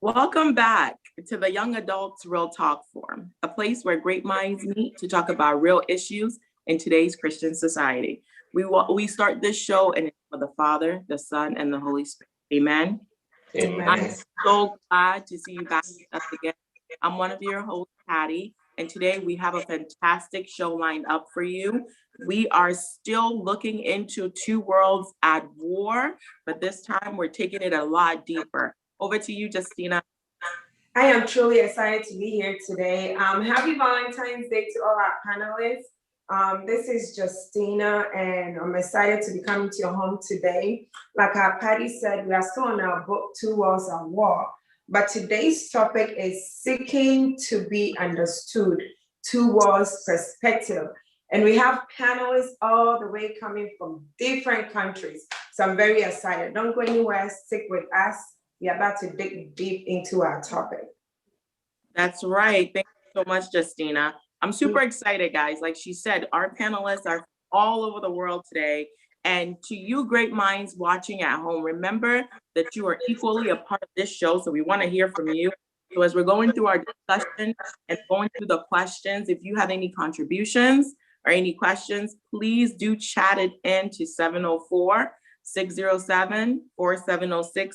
Welcome back to the Young Adults Real Talk Forum, a place where great minds meet to talk about real issues in today's Christian society. We start this show in the name of the Father, the Son, and the Holy Spirit. Amen. I'm Amen. so glad to see you back with us again. I'm one of your hosts, Patty, and today we have a fantastic show lined up for you. We are still looking into two worlds at war, but this time we're taking it a lot deeper. Over to you, Justina. I am truly excited to be here today. Happy Valentine's Day to all our panelists. This is Justina, and I'm excited to be coming to your home today. Like our Patty said, we are still on our book, Two Worlds at War. But today's topic is seeking to be understood, two worlds perspective. And we have panelists all the way coming from different countries. So I'm very excited. Don't go anywhere, stick with us. We're about to dig deep into our topic. That's right. Thank you so much, Justina. I'm super excited, guys. Like she said, our panelists are all over the world today. And to you great minds watching at home, remember that you are equally a part of this show. So we want to hear from you. So as we're going through our discussion and going through the questions, if you have any contributions or any questions, please do chat it in to 704-607-4706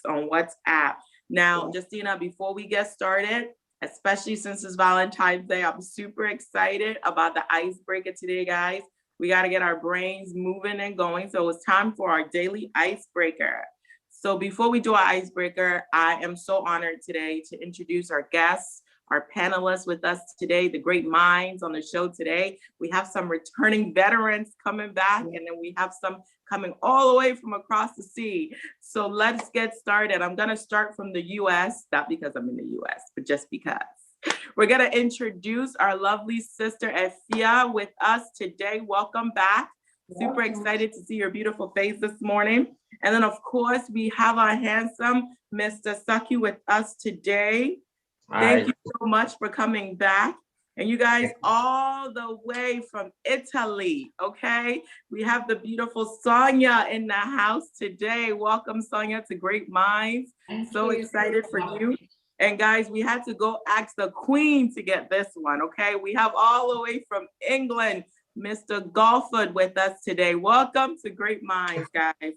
on WhatsApp. Now, Justina, before we get started, especially since it's Valentine's Day, I'm super excited about the icebreaker today, guys. We got to get our brains moving and going. So it's time for our daily icebreaker. So before we do our icebreaker, I am so honored today to introduce our guests, our panelists with us today, the great minds on the show today. We have some returning veterans coming back, and then we have some coming all the way from across the sea. So let's get started. I'm going to start from the U.S., not because I'm in the U.S., but just because. We're going to introduce our lovely sister Efia with us today. Welcome back. Super excited to see your beautiful face this morning. And then, of course, we have our handsome Mr. Saki with us today. Thank you so much for coming back. And you guys all the way from Italy, okay? We have the beautiful Sonia in the house today. Welcome, Sonia, to Great Minds. So excited for you. And guys, we had to go ask the queen to get this one, okay? We have all the way from England, Mr. Golford with us today. Welcome to Great Minds, guys.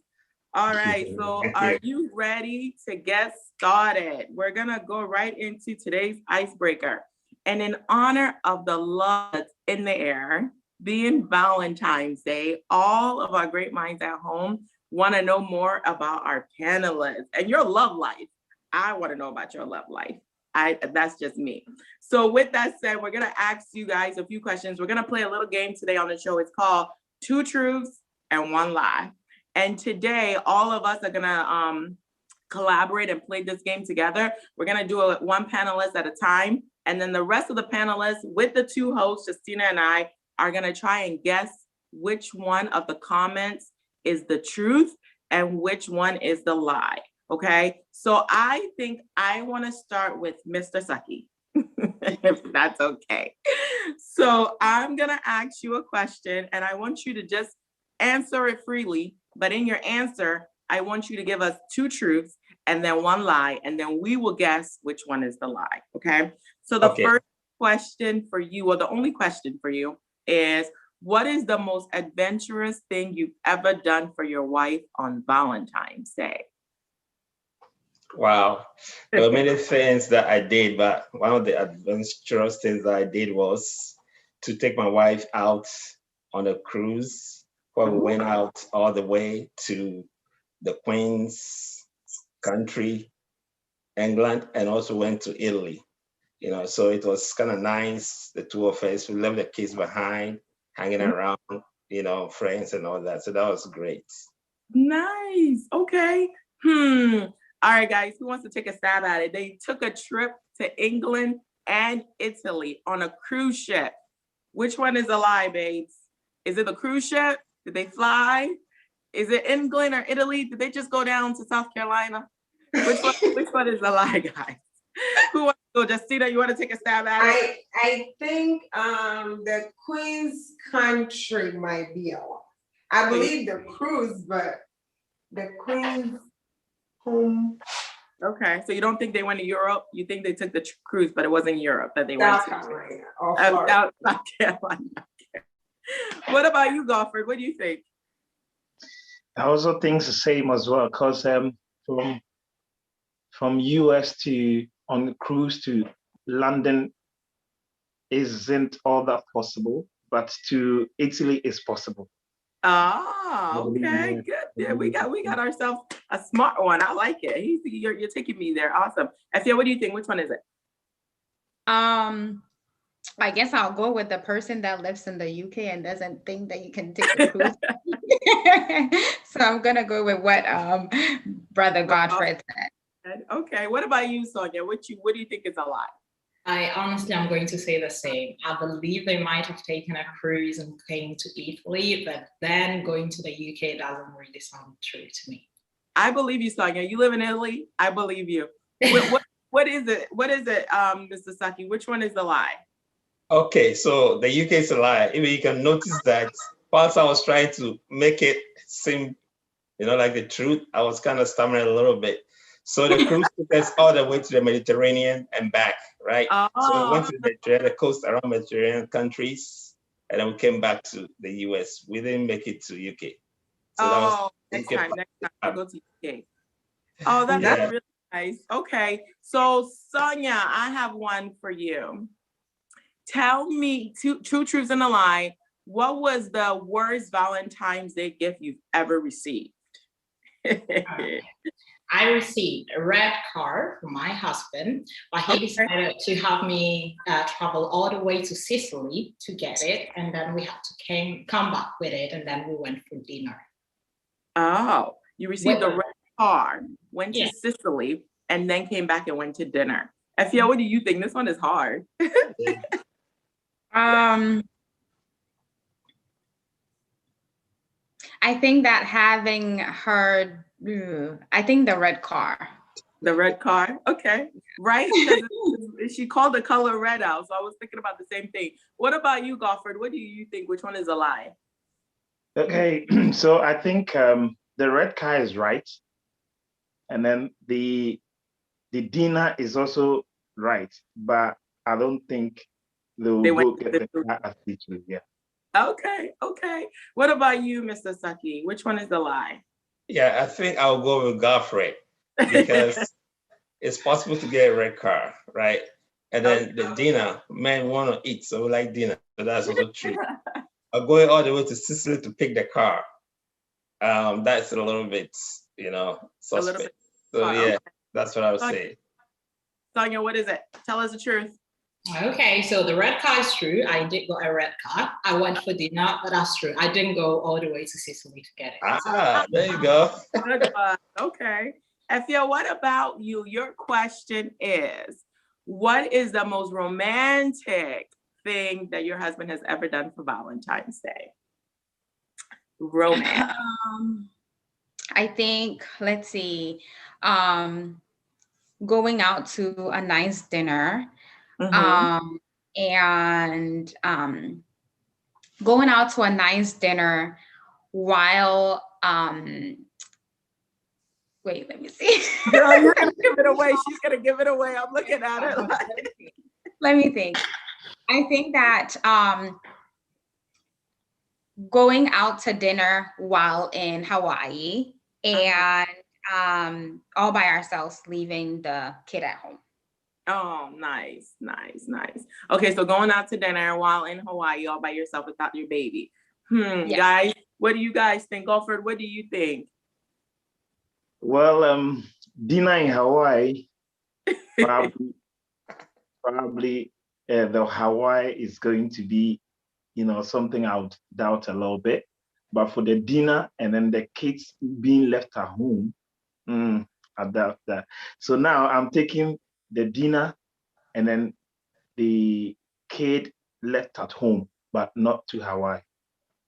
All right, so are you ready to get started? We're gonna go right into today's icebreaker. And in honor of the love that's in the air, being Valentine's Day, all of our great minds at home wanna know more about our panelists and your love life. I wanna know about your love life. That's just me. So with that said, we're gonna ask you guys a few questions. We're gonna play a little game today on the show. It's called Two Truths and One Lie. And today, all of us are gonna collaborate and play this game together. We're gonna do it one panelist at a time. And then the rest of the panelists with the two hosts, Justina and I, are gonna try and guess which one of the comments is the truth and which one is the lie, okay? So I think I wanna start with Mr. Saki, if that's okay. So I'm gonna ask you a question and I want you to just answer it freely. But in your answer, I want you to give us two truths and then one lie, and then we will guess which one is the lie, okay? So the first question for you, or the only question for you, is what is the most adventurous thing you've ever done for your wife on Valentine's Day? Wow. There were many things that I did, but one of the adventurous things that I did was to take my wife out on a cruise where we went out all the way to the Queen's country, England, and also went to Italy. You know, so it was kind of nice, the two of us. We left the kids behind, hanging around, you know, friends and all that. So that was great. Nice. Okay. All right, guys, who wants to take a stab at it? They took a trip to England and Italy on a cruise ship. Which one is a lie, babes? Is it the cruise ship? Did they fly? Is it England or Italy? Did they just go down to South Carolina? Which one is the lie, guys? Who wants to go? Justina, you want to take a stab at it? I think the Queen's country might be a lie. I believe the cruise, but the Queen's home Okay, so you don't think they went to Europe? You think they took the cruise, but it wasn't Europe that they South went to? Carolina or Florida. South Carolina. What about you, Gofford? What do you think? I also think the same as well, because from US to on cruise to London isn't all that possible, but to Italy is possible. Ah, okay, good. Yeah, we got ourselves a smart one. I like it. You're taking me there. Awesome. Efia, what do you think? Which one is it? I guess I'll go with the person that lives in the UK and doesn't think that you can take a cruise. So I'm gonna go with what Brother Godfrey said. Okay. What about you, Sonia? What do you think is a lie? I honestly, I'm going to say the same. I believe they might have taken a cruise and came to Italy, but then going to the UK doesn't really sound true to me. I believe you, Sonia. You live in Italy. I believe you. What is it? What is it, Mr. Saki? Which one is the lie? Okay, so the UK is a lie. Even you can notice that whilst I was trying to make it seem, like the truth, I was kind of stammering a little bit. So the cruise took us all the way to the Mediterranean and back, right? So we went to the Mediterranean, the coast around Mediterranean countries, and then we came back to the US. We didn't make it to UK. So next time I'll go to UK. Oh, that's really nice. Okay, so Sonia, I have one for you. Tell me, true truths and a lie, what was the worst Valentine's Day gift you've ever received? I received a red car from my husband, but he decided to have me travel all the way to Sicily to get it. And then we had to come back with it. And then we went for dinner. Oh, you received a red car, went to Sicily, and then came back and went to dinner. Efia, what do you think? This one is hard. I think that having heard, I think the red car. The red car? Okay. Right? She called the color red out. So I was thinking about the same thing. What about you, Gofford? What do you think? Which one is a lie? Okay, so I think the red car is right. And then the dinner is also right. But I don't think they will go get the car at Italy. Yeah. Okay. What about you, Mr. Saki? Which one is the lie? Yeah, I think I'll go with Godfrey because it's possible to get a red car, right? And then the dinner, men want to eat, so we like dinner. So that's also true. Going all the way to Sicily to pick the car, that's a little bit, suspect. So yeah, that's what I would say. Sonia, what is it? Tell us the truth. Okay, so the red car is true. I did got a red car. I went for dinner, but that's true. I didn't go all the way to Sicily to get it. There you go. Okay. Efia, what about you? Your question is, what is the most romantic thing that your husband has ever done for Valentine's Day? Romance. I think, let's see, going out to a nice dinner. And going out to a nice dinner while wait, let me see. Girl, you're gonna give it away. She's gonna give it away. I'm looking at her like... Let me think. I think that going out to dinner while in Hawaii and all by ourselves, leaving the kid at home. Oh, nice. Okay, so going out to dinner while in Hawaii all by yourself without your baby. Guys, what do you guys think? Alfred, what do you think? Well, dinner in Hawaii, probably the Hawaii is going to be, something I would doubt a little bit. But for the dinner and then the kids being left at home, I doubt that. So now I'm taking the dinner and then the kid left at home, but not to Hawaii.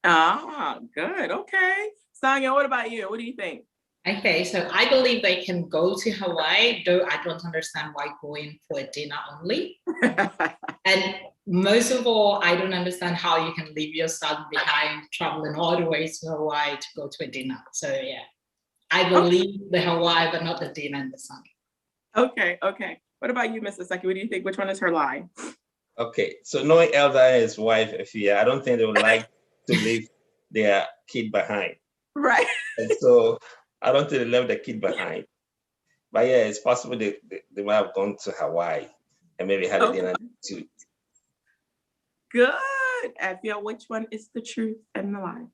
Ah, good. Okay. Sonia, what about you? What do you think? Okay, so I believe they can go to Hawaii, though I don't understand why going for a dinner only. And most of all, I don't understand how you can leave your son behind traveling all the way to Hawaii to go to a dinner. So yeah, I believe the Hawaii, but not the dinner and the sun. Okay, okay. What about you, Mrs. Saki? What do you think? Which one is her lie? Okay, so knowing Elder and his wife, Afia, I don't think they would like to leave their kid behind. Right. And so I don't think they left the kid behind. But yeah, it's possible they might have gone to Hawaii and maybe had a dinner too. Good. Afia, which one is the truth and the lie?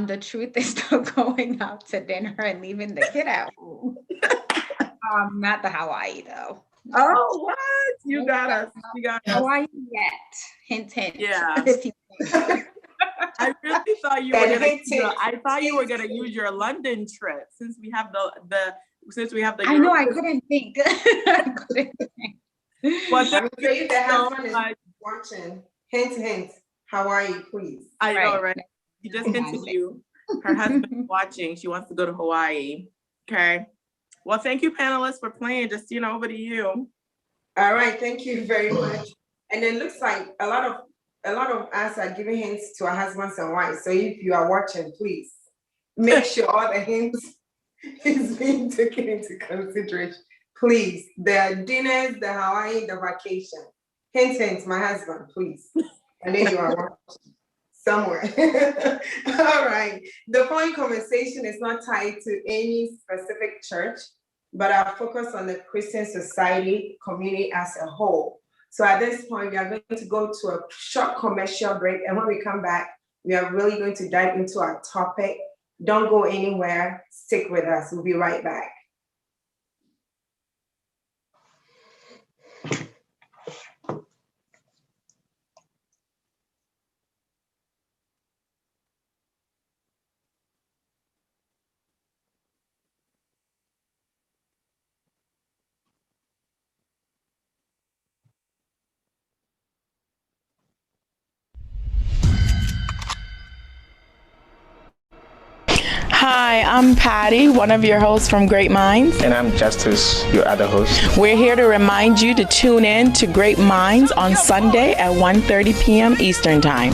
The truth is still going out to dinner and leaving the kid at home. Not the Hawaii though. Oh, what? You got us. You got us. Hawaii yet. Hint, hint. Yeah. I really thought you were gonna use your London trip since we have the I know I couldn't think. Well, I'm sure if the husband is watching, hint, hint, Hawaii, please. I know, right? She just hinted you. Her husband watching. She wants to go to Hawaii. Okay. Well, thank you, panelists, for playing. Justina, over to you. All right, thank you very much. And it looks like a lot of us are giving hints to our husbands and wives. So if you are watching, please make sure all the hints is being taken into consideration. Please, the dinners, the Hawaii, the vacation. Hint, hint, my husband, please. And then you are watching somewhere. All right. The following conversation is not tied to any specific church, but our focus on the Christian society community as a whole. So at this point, we are going to go to a short commercial break. And when we come back, we are really going to dive into our topic. Don't go anywhere. Stick with us. We'll be right back. Hi, I'm Patty, one of your hosts from Great Minds. And I'm Justice, your other host. We're here to remind you to tune in to Great Minds on Sunday at 1:30 p.m. Eastern Time.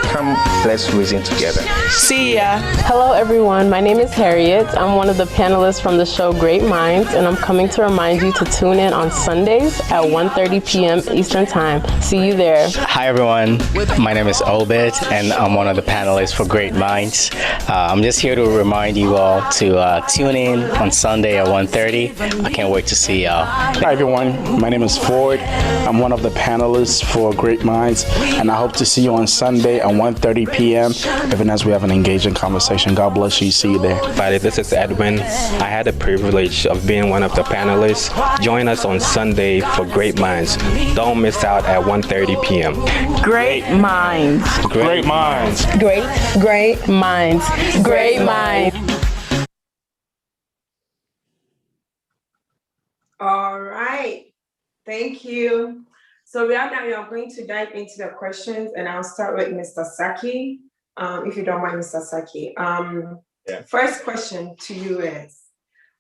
Come, let's reason together. See ya. Hello, everyone. My name is Harriet. I'm one of the panelists from the show Great Minds, and I'm coming to remind you to tune in on Sundays at 1:30 p.m. Eastern Time. See you there. Hi, everyone. My name is Obed, and I'm one of the panelists for Great Minds. I'm just here to remind you all to tune in on Sunday at 1:30. I can't wait to see y'all. Hi, everyone. My name is Ford. I'm one of the panelists for Great Minds, and I hope to see you on Sunday at 1:30 p.m. even as we have an engaging conversation. God bless you. See you there. Hi, this is Edwin. I had the privilege of being one of the panelists. Join us on Sunday for Great Minds. Don't miss out at 1:30 p.m. Great Minds. Great Minds. Great Minds. Great Minds. All right. Thank you. So we are going to dive into the questions, and I'll start with Mr. Saki, if you don't mind, Mr. Saki. First question to you is,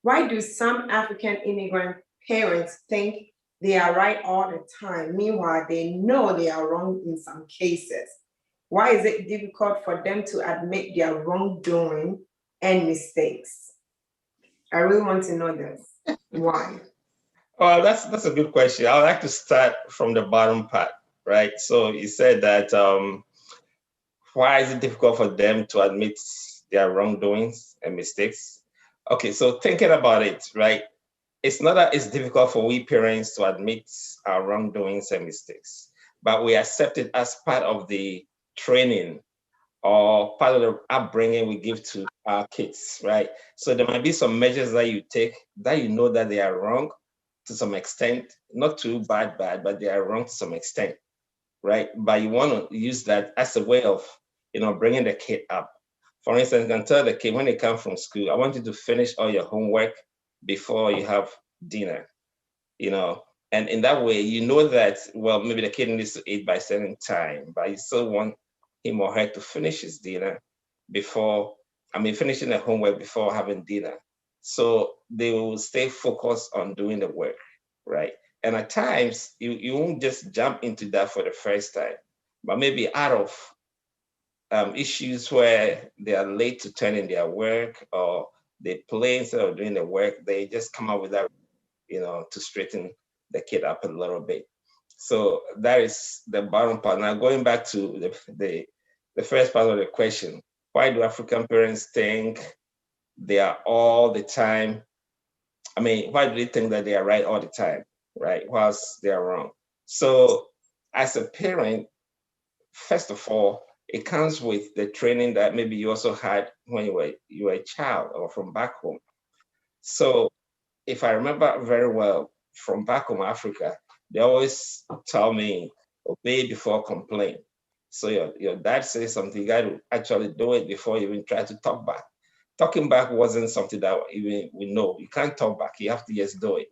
why do some African immigrant parents think they are right all the time? Meanwhile, they know they are wrong in some cases. Why is it difficult for them to admit their wrongdoing and mistakes? I really want to know this. Why? Well, that's a good question. I would like to start from the bottom part, right? So you said that why is it difficult for them to admit their wrongdoings and mistakes? Okay, so thinking about it, right? It's not that it's difficult for we parents to admit our wrongdoings and mistakes, but we accept it as part of the training or part of the upbringing we give to our kids, right? So there might be some measures that you take that you know that they are wrong to some extent, not too bad, but they are wrong to some extent, right? But you want to use that as a way of, bringing the kid up. For instance, you can tell the kid when they come from school, I want you to finish all your homework before you have dinner, and in that way, you know that, well, maybe the kid needs to eat by a certain time, but you still want him or her to finish his dinner finishing the homework before having dinner. So they will stay focused on doing the work, right? And at times, you won't just jump into that for the first time, but maybe out of issues where they are late to turn in their work, or they play instead of doing the work. They just come up with that, to straighten the kid up a little bit. So that is the bottom part. Now going back to the first part of the question, why do African parents think they are all the time? I mean, why do they think that they are right all the time, right? Whilst they are wrong. So as a parent, first of all, it comes with the training that maybe you also had when you were a child or from back home. So if I remember very well from back home Africa, they always tell me, obey before complain. So your dad says something, you got to actually do it before you even try to talk back. Talking back wasn't something that even we know. You can't talk back, you have to just do it.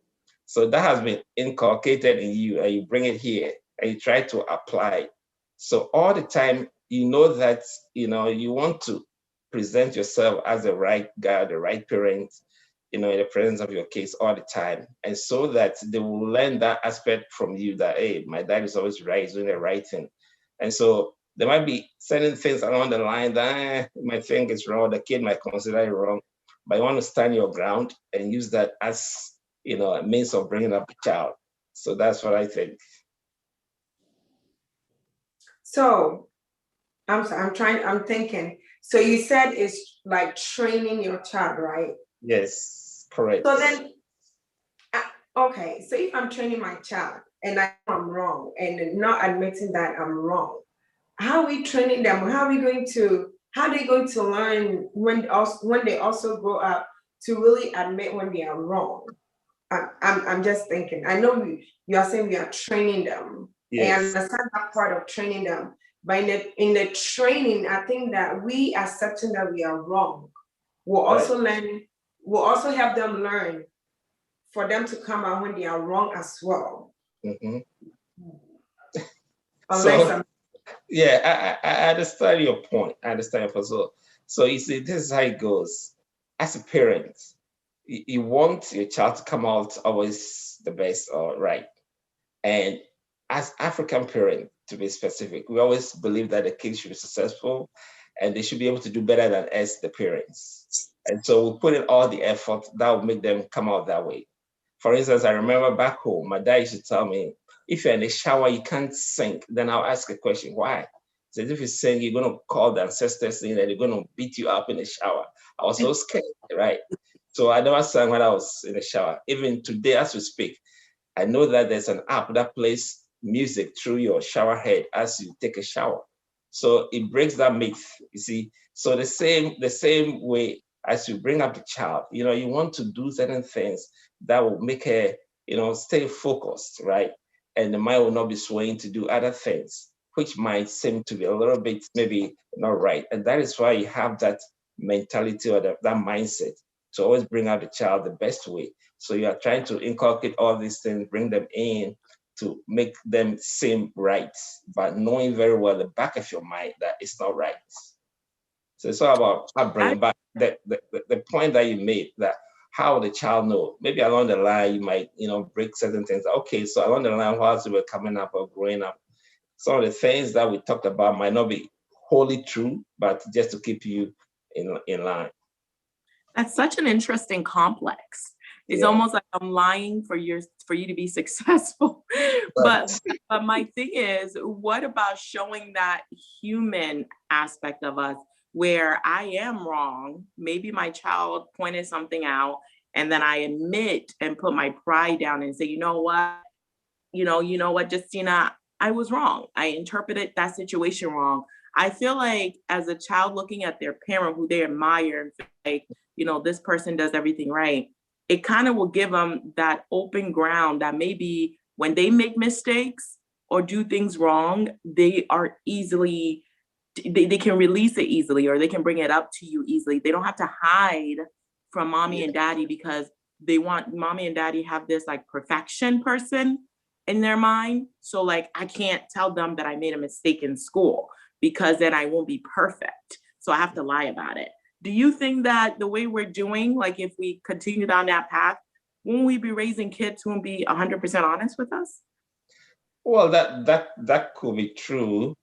So that has been inculcated in you, and you bring it here and you try to apply it. So all the time, you know that, you want to present yourself as the right guy, the right parent, in the presence of your kids all the time. And so that they will learn that aspect from you that, hey, my dad is always right, he's doing the right thing. And so there might be certain things along the line that you might think is wrong, the kid might consider it wrong, but you want to stand your ground and use that as, a means of bringing up a child. So that's what I think. So I'm thinking. So you said it's like training your child, right? Yes, correct. So then, okay, so if I'm training my child and I know I'm wrong and not admitting that I'm wrong, how are we training them? How are they going to learn when they also grow up to really admit when they are wrong? I'm just thinking. I know you are saying we are training them. Yes. And I understand that part of training them. But in the training, I think that we accepting that we are wrong will also will also help them learn for them to come out when they are wrong as well. Mm-hmm. Unless I understand your point. I understand your point. So you see, this is how it goes. As a parent, you want your child to come out always the best or right. And as African parents, to be specific, we always believe that the kids should be successful and they should be able to do better than us, the parents. And so we put in all the effort that will make them come out that way. For instance, I remember back home, my dad used to tell me, if you're in the shower, you can't sing. Then I'll ask a question, why? He says, if you sing, you're going to call the ancestors in and they're going to beat you up in the shower. I was so scared, right? So I never sang when I was in the shower. Even today, as we speak, I know that there's an app that plays music through your shower head as you take a shower. So it breaks that myth, you see. So the same way as you bring up the child, you want to do certain things that will make her, stay focused, right? And the mind will not be swaying to do other things, which might seem to be a little bit maybe not right. And that is why you have that mentality or that mindset to always bring out the child the best way. So you are trying to inculcate all these things, bring them in to make them seem right, but knowing very well the back of your mind that it's not right. So it's all about upbringing. But the point that you made, that how the child know, maybe along the line you might, break certain things. Okay, so along the line whilst we were coming up or growing up, some of the things that we talked about might not be wholly true, but just to keep you in line. That's such an interesting complex. It's almost like I'm lying for you to be successful. But my thing is, what about showing that human aspect of us where I am wrong? Maybe my child pointed something out and then I admit and put my pride down and say, you know what, Justina, I was wrong. I interpreted that situation wrong. I feel like as a child looking at their parent who they admire and feel like, this person does everything right, it kind of will give them that open ground that maybe when they make mistakes or do things wrong, they are easily, they can release it easily, or they can bring it up to you easily. They don't have to hide from mommy and daddy because they want mommy and daddy have this like perfection person in their mind. So like, I can't tell them that I made a mistake in school because then I won't be perfect. So I have to lie about it. Do you think that the way we're doing, like if we continue down that path, won't we be raising kids who won't be 100% honest with us? Well, that could be true,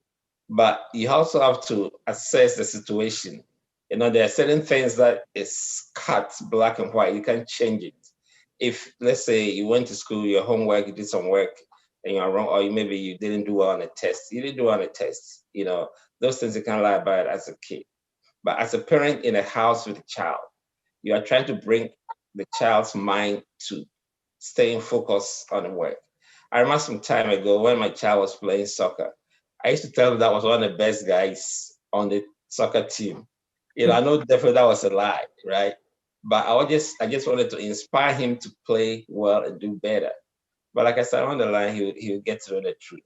but you also have to assess the situation. You know, there are certain things that is cut black and white. You can't change it. If, let's say, you went to school, your homework, you did some work, and you're wrong, or maybe you didn't do well on a test. You didn't do well on a test. You know, those things you can't lie about as a kid. But as a parent in a house with a child, you are trying to bring the child's mind to staying focused on the work. I remember some time ago when my child was playing soccer, I used to tell him that was one of the best guys on the soccer team. You know, I know definitely that was a lie, right? But I just wanted to inspire him to play well and do better. But like I said, on the line, he'll get to know the truth.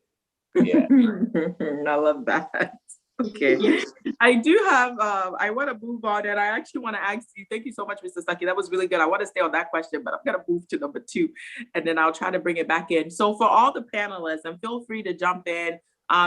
Yeah. I love that. Okay. I do have, I want to move on, and I actually want to ask you, thank you so much, Mr. Stuckey. That was really good. I want to stay on that question, but I'm going to move to number 2, and then I'll try to bring it back in. So for all the panelists, and feel free to jump in.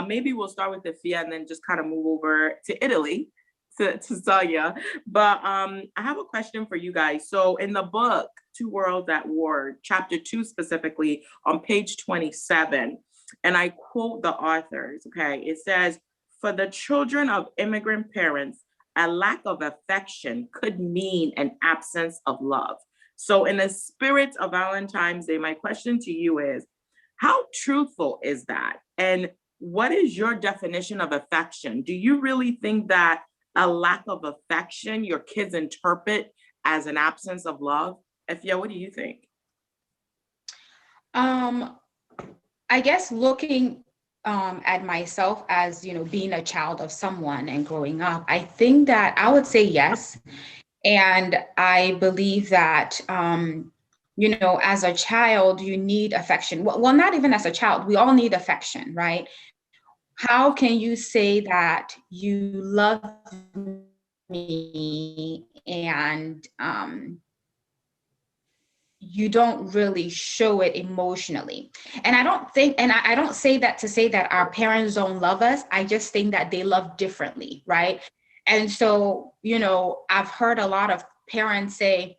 Maybe we'll start with Afia and then just kind of move over to Italy, to Sonia. But I have a question for you guys. So in the book, Two Worlds at War, chapter 2 specifically, on page 27, and I quote the authors, okay? It says, for the children of immigrant parents, a lack of affection could mean an absence of love. So in the spirit of Valentine's Day, my question to you is, how truthful is that? And what is your definition of affection? Do you really think that a lack of affection your kids interpret as an absence of love? Afia, what do you think? I guess looking at myself as, being a child of someone and growing up, I think that I would say yes. And I believe that, as a child, you need affection. Well, not even as a child, we all need affection, right? How can you say that you love me and you don't really show it emotionally? And I don't say that to say that our parents don't love us. I just think that they love differently, right? And so, I've heard a lot of parents say,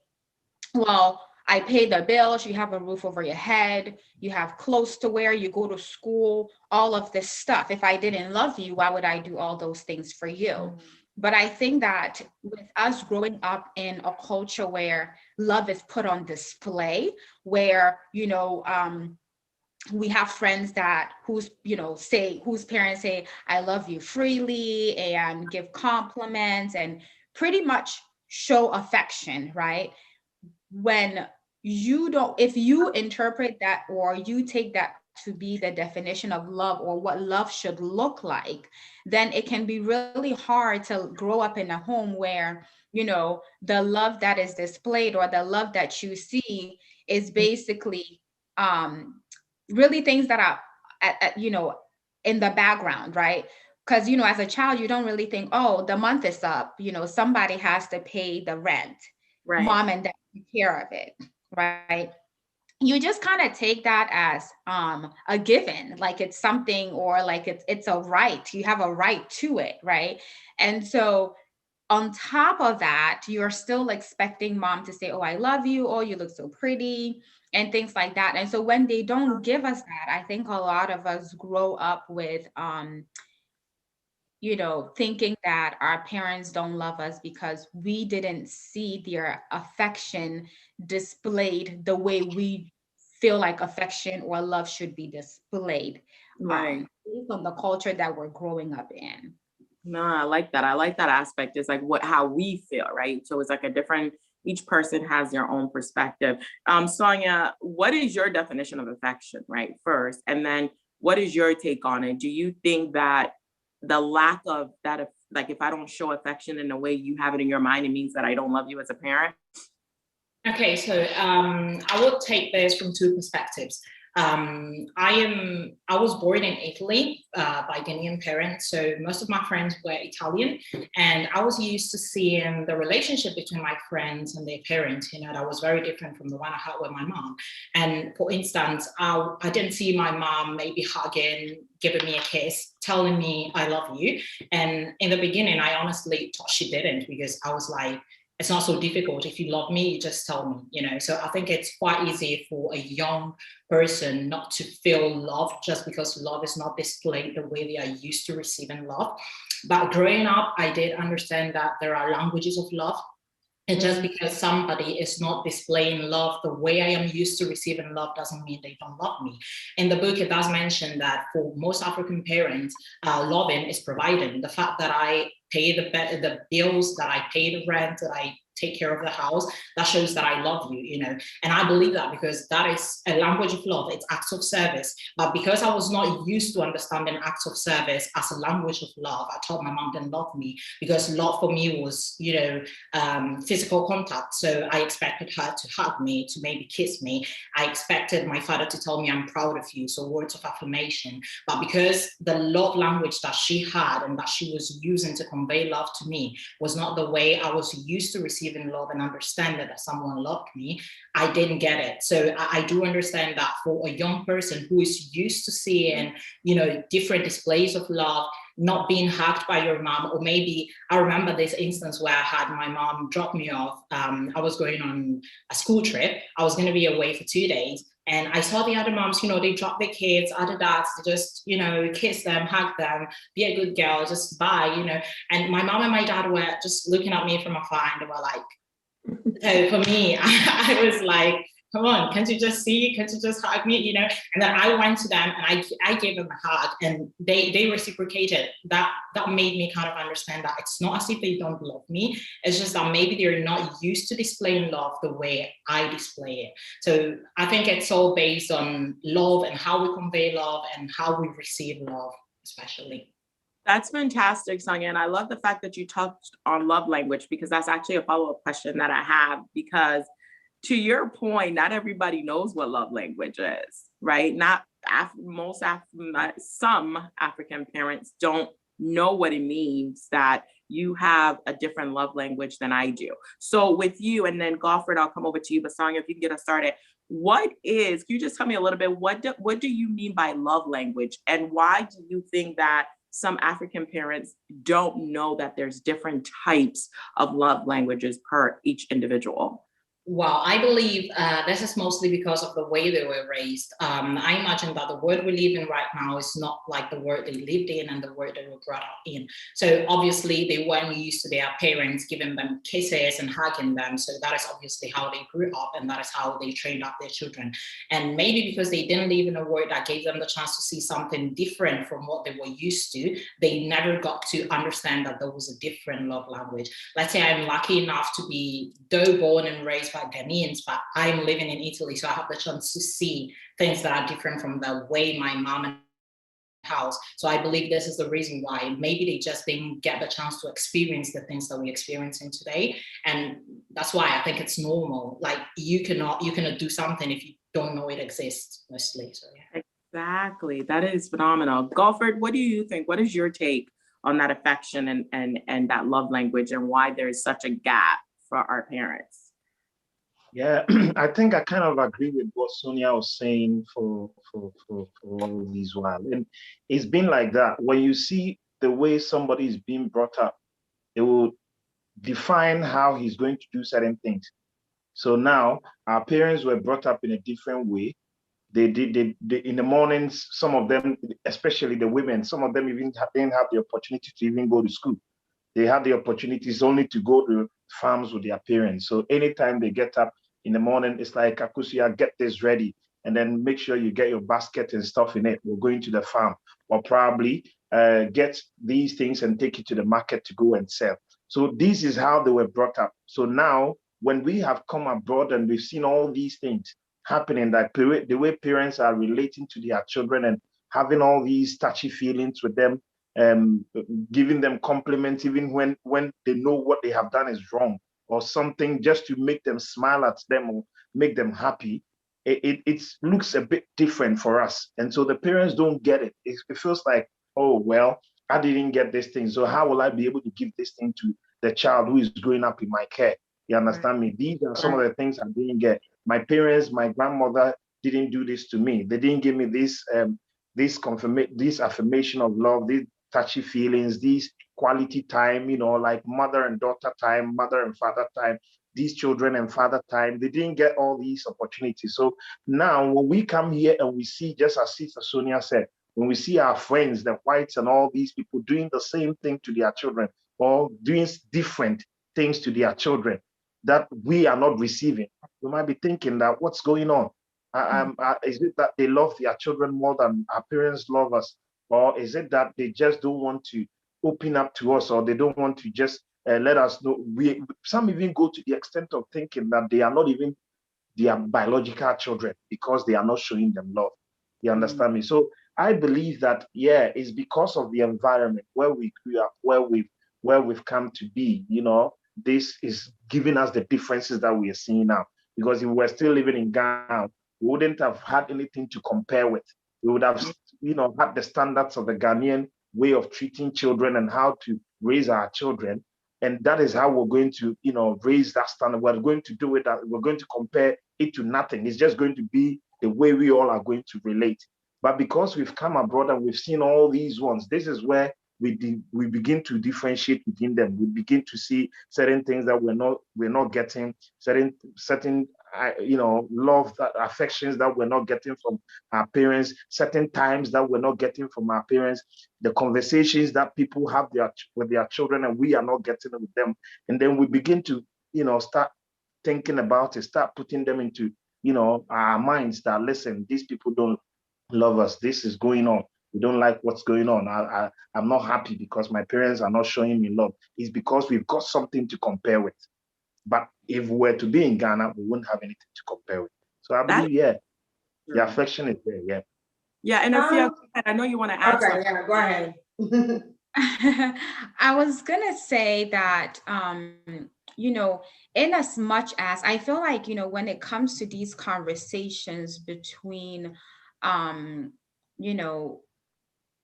well, I pay the bills, you have a roof over your head, you have clothes to wear, you go to school, all of this stuff. If I didn't love you, why would I do all those things for you? But I think that with us growing up in a culture where love is put on display, where, we have friends whose parents say, I love you freely and give compliments and pretty much show affection, right? When if you interpret that or you take that to be the definition of love or what love should look like, then it can be really hard to grow up in a home where, the love that is displayed or the love that you see is basically really things that are, in the background, right? Because, as a child, you don't really think, oh, the month is up, somebody has to pay the rent. Right. Mom and dad take care of it, right? You just kind of take that as a given, like it's something, or like it's a right. You have a right to it, right? And so on top of that, you're still expecting mom to say, oh, I love you, oh, you look so pretty, and things like that. And so when they don't give us that, I think a lot of us grow up with thinking that our parents don't love us because we didn't see their affection displayed the way we feel like affection or love should be displayed, right? Based on the culture that we're growing up in. No, I like that. I like that aspect. It's like how we feel, right? So it's like each person has their own perspective. Sonia, what is your definition of affection, right? First, and then what is your take on it? Do you think that the lack of that, like if I don't show affection in the way you have it in your mind, it means that I don't love you as a parent? Okay, so I will take this from 2 perspectives. I was born in Italy by Ghanaian parents, so most of my friends were Italian, and I was used to seeing the relationship between my friends and their parents, that was very different from the one I had with my mom. And for instance, I didn't see my mom maybe hugging, giving me a kiss, telling me I love you. And in the beginning, I honestly thought she didn't, because I was like, it's not so difficult. If you love me, you just tell me, you know. So I think it's quite easy for a young person not to feel love just because love is not displayed the way they are used to receiving love. But growing up, I did understand that there are languages of love. And just because somebody is not displaying love the way I am used to receiving love doesn't mean they don't love me. In the book, it does mention that for most African parents, loving is providing. The fact that I pay the bills, that I pay the rent, that I take care of the house, that shows that I love you, you know. And I believe that because that is a language of love, it's acts of service. But because I was not used to understanding acts of service as a language of love, I told my mom didn't love me because love for me was, you know, physical contact. So I expected her to hug me, to maybe kiss me. I expected my father to tell me I'm proud of you, so words of affirmation. But because the love language that she had and that she was using to convey love to me was not the way I was used to receiving love and understand that someone loved me, I didn't get it. So I do understand that for a young person who is used to seeing, you know, different displays of love, not being hugged by your mom, or maybe I remember this instance where I had my mom drop me off. I was going on a school trip. I was going to be away for 2 days. And I saw the other moms, you know, they drop their kids, other dads, they just, you know, kiss them, hug them, be a good girl, just bye, you know. And my mom and my dad were just looking at me from afar and they were like, so for me, I was like, come on, can't you just see? Can't you just hug me? You know? And then I went to them and I gave them a hug and they reciprocated. That made me kind of understand that it's not as if they don't love me. It's just that maybe they're not used to displaying love the way I display it. So I think it's all based on love and how we convey love and how we receive love, especially. That's fantastic, Sonia. And I love the fact that you touched on love language, because that's actually a follow-up question that I have, because to your point, not everybody knows what love language is, right? Some African parents don't know what it means that you have a different love language than I do. So with you, and then Goffred, I'll come over to you, but Sonia, if you can get us started, can you just tell me a little bit, what do you mean by love language? And why do you think that some African parents don't know that there's different types of love languages per each individual? Well, I believe this is mostly because of the way they were raised. I imagine that the world we live in right now is not like the world they lived in and the world they were brought up in. So obviously they weren't used to their parents giving them kisses and hugging them. So that is obviously how they grew up and that is how they trained up their children. And maybe because they didn't live in a world that gave them the chance to see something different from what they were used to, they never got to understand that there was a different love language. Let's say I'm lucky enough to be though born and raised by Ghanaians, but I'm living in Italy, so I have the chance to see things that are different from the way my mom and house. So I believe this is the reason why maybe they just didn't get the chance to experience the things that we're experiencing today. And that's why I think it's normal. Like you cannot do something if you don't know it exists, mostly. So yeah. Exactly. That is phenomenal. Goffred, what do you think? What is your take on that affection and that love language and why there's such a gap for our parents? Yeah, I think I kind of agree with what Sonia was saying for all these while. And it's been like that. When you see the way somebody is being brought up, it will define how he's going to do certain things. So now our parents were brought up in a different way. They in the mornings, some of them, especially the women, some of them even didn't have the opportunity to even go to school. They had the opportunities only to go to farms with their parents. So anytime they get up in the morning, it's like, Akusia, get this ready. And then make sure you get your basket and stuff in it. We're going to the farm. Or probably get these things and take it to the market to go and sell. So this is how they were brought up. So now, when we have come abroad and we've seen all these things happening, that the way parents are relating to their children and having all these touchy feelings with them, giving them compliments even when they know what they have done is wrong or something, just to make them smile at them or make them happy, it looks a bit different for us. And so the parents don't get it. It feels like, oh, well, I didn't get this thing, so how will I be able to give this thing to the child who is growing up in my care? You understand me? These are some of the things I didn't get. My parents, my grandmother didn't do this to me. They didn't give me this affirmation of love, this touchy feelings, these quality time, like mother and daughter time, mother and father time, these children and father time. They didn't get all these opportunities. So now when we come here and we see, just as Sister Sonia said, when we see our friends, the whites and all these people doing the same thing to their children or doing different things to their children that we are not receiving, we might be thinking that what's going on? Is it that they love their children more than our parents love us? Or is it that they just don't want to open up to us, or they don't want to just let us know? Some even go to the extent of thinking that they are not even their biological children because they are not showing them love. You understand me? So I believe that, yeah, it's because of the environment where we grew up, where we've come to be. This is giving us the differences that we are seeing now. Because if we were still living in Ghana, we wouldn't have had anything to compare with. We would have, had the standards of the Ghanaian way of treating children and how to raise our children. And that is how we're going to, raise that standard. We're going to do it. We're going to compare it to nothing. It's just going to be the way we all are going to relate. But because we've come abroad and we've seen all these ones, this is where we begin to differentiate within them. We begin to see certain things that we're not getting, certain love, that affections that we're not getting from our parents, certain times that we're not getting from our parents, the conversations that people have with their children and we are not getting with them. And then we begin to, start thinking about it, start putting them into, our minds that, listen, these people don't love us. This is going on. We don't like what's going on. I'm not happy because my parents are not showing me love. It's because we've got something to compare with. But if we were to be in Ghana, we wouldn't have anything to compare with. So I believe, the affection is there, yeah. Yeah, and I know you want to add something. Yeah, go ahead. I was gonna say that, in as much as I feel like, when it comes to these conversations between, you know,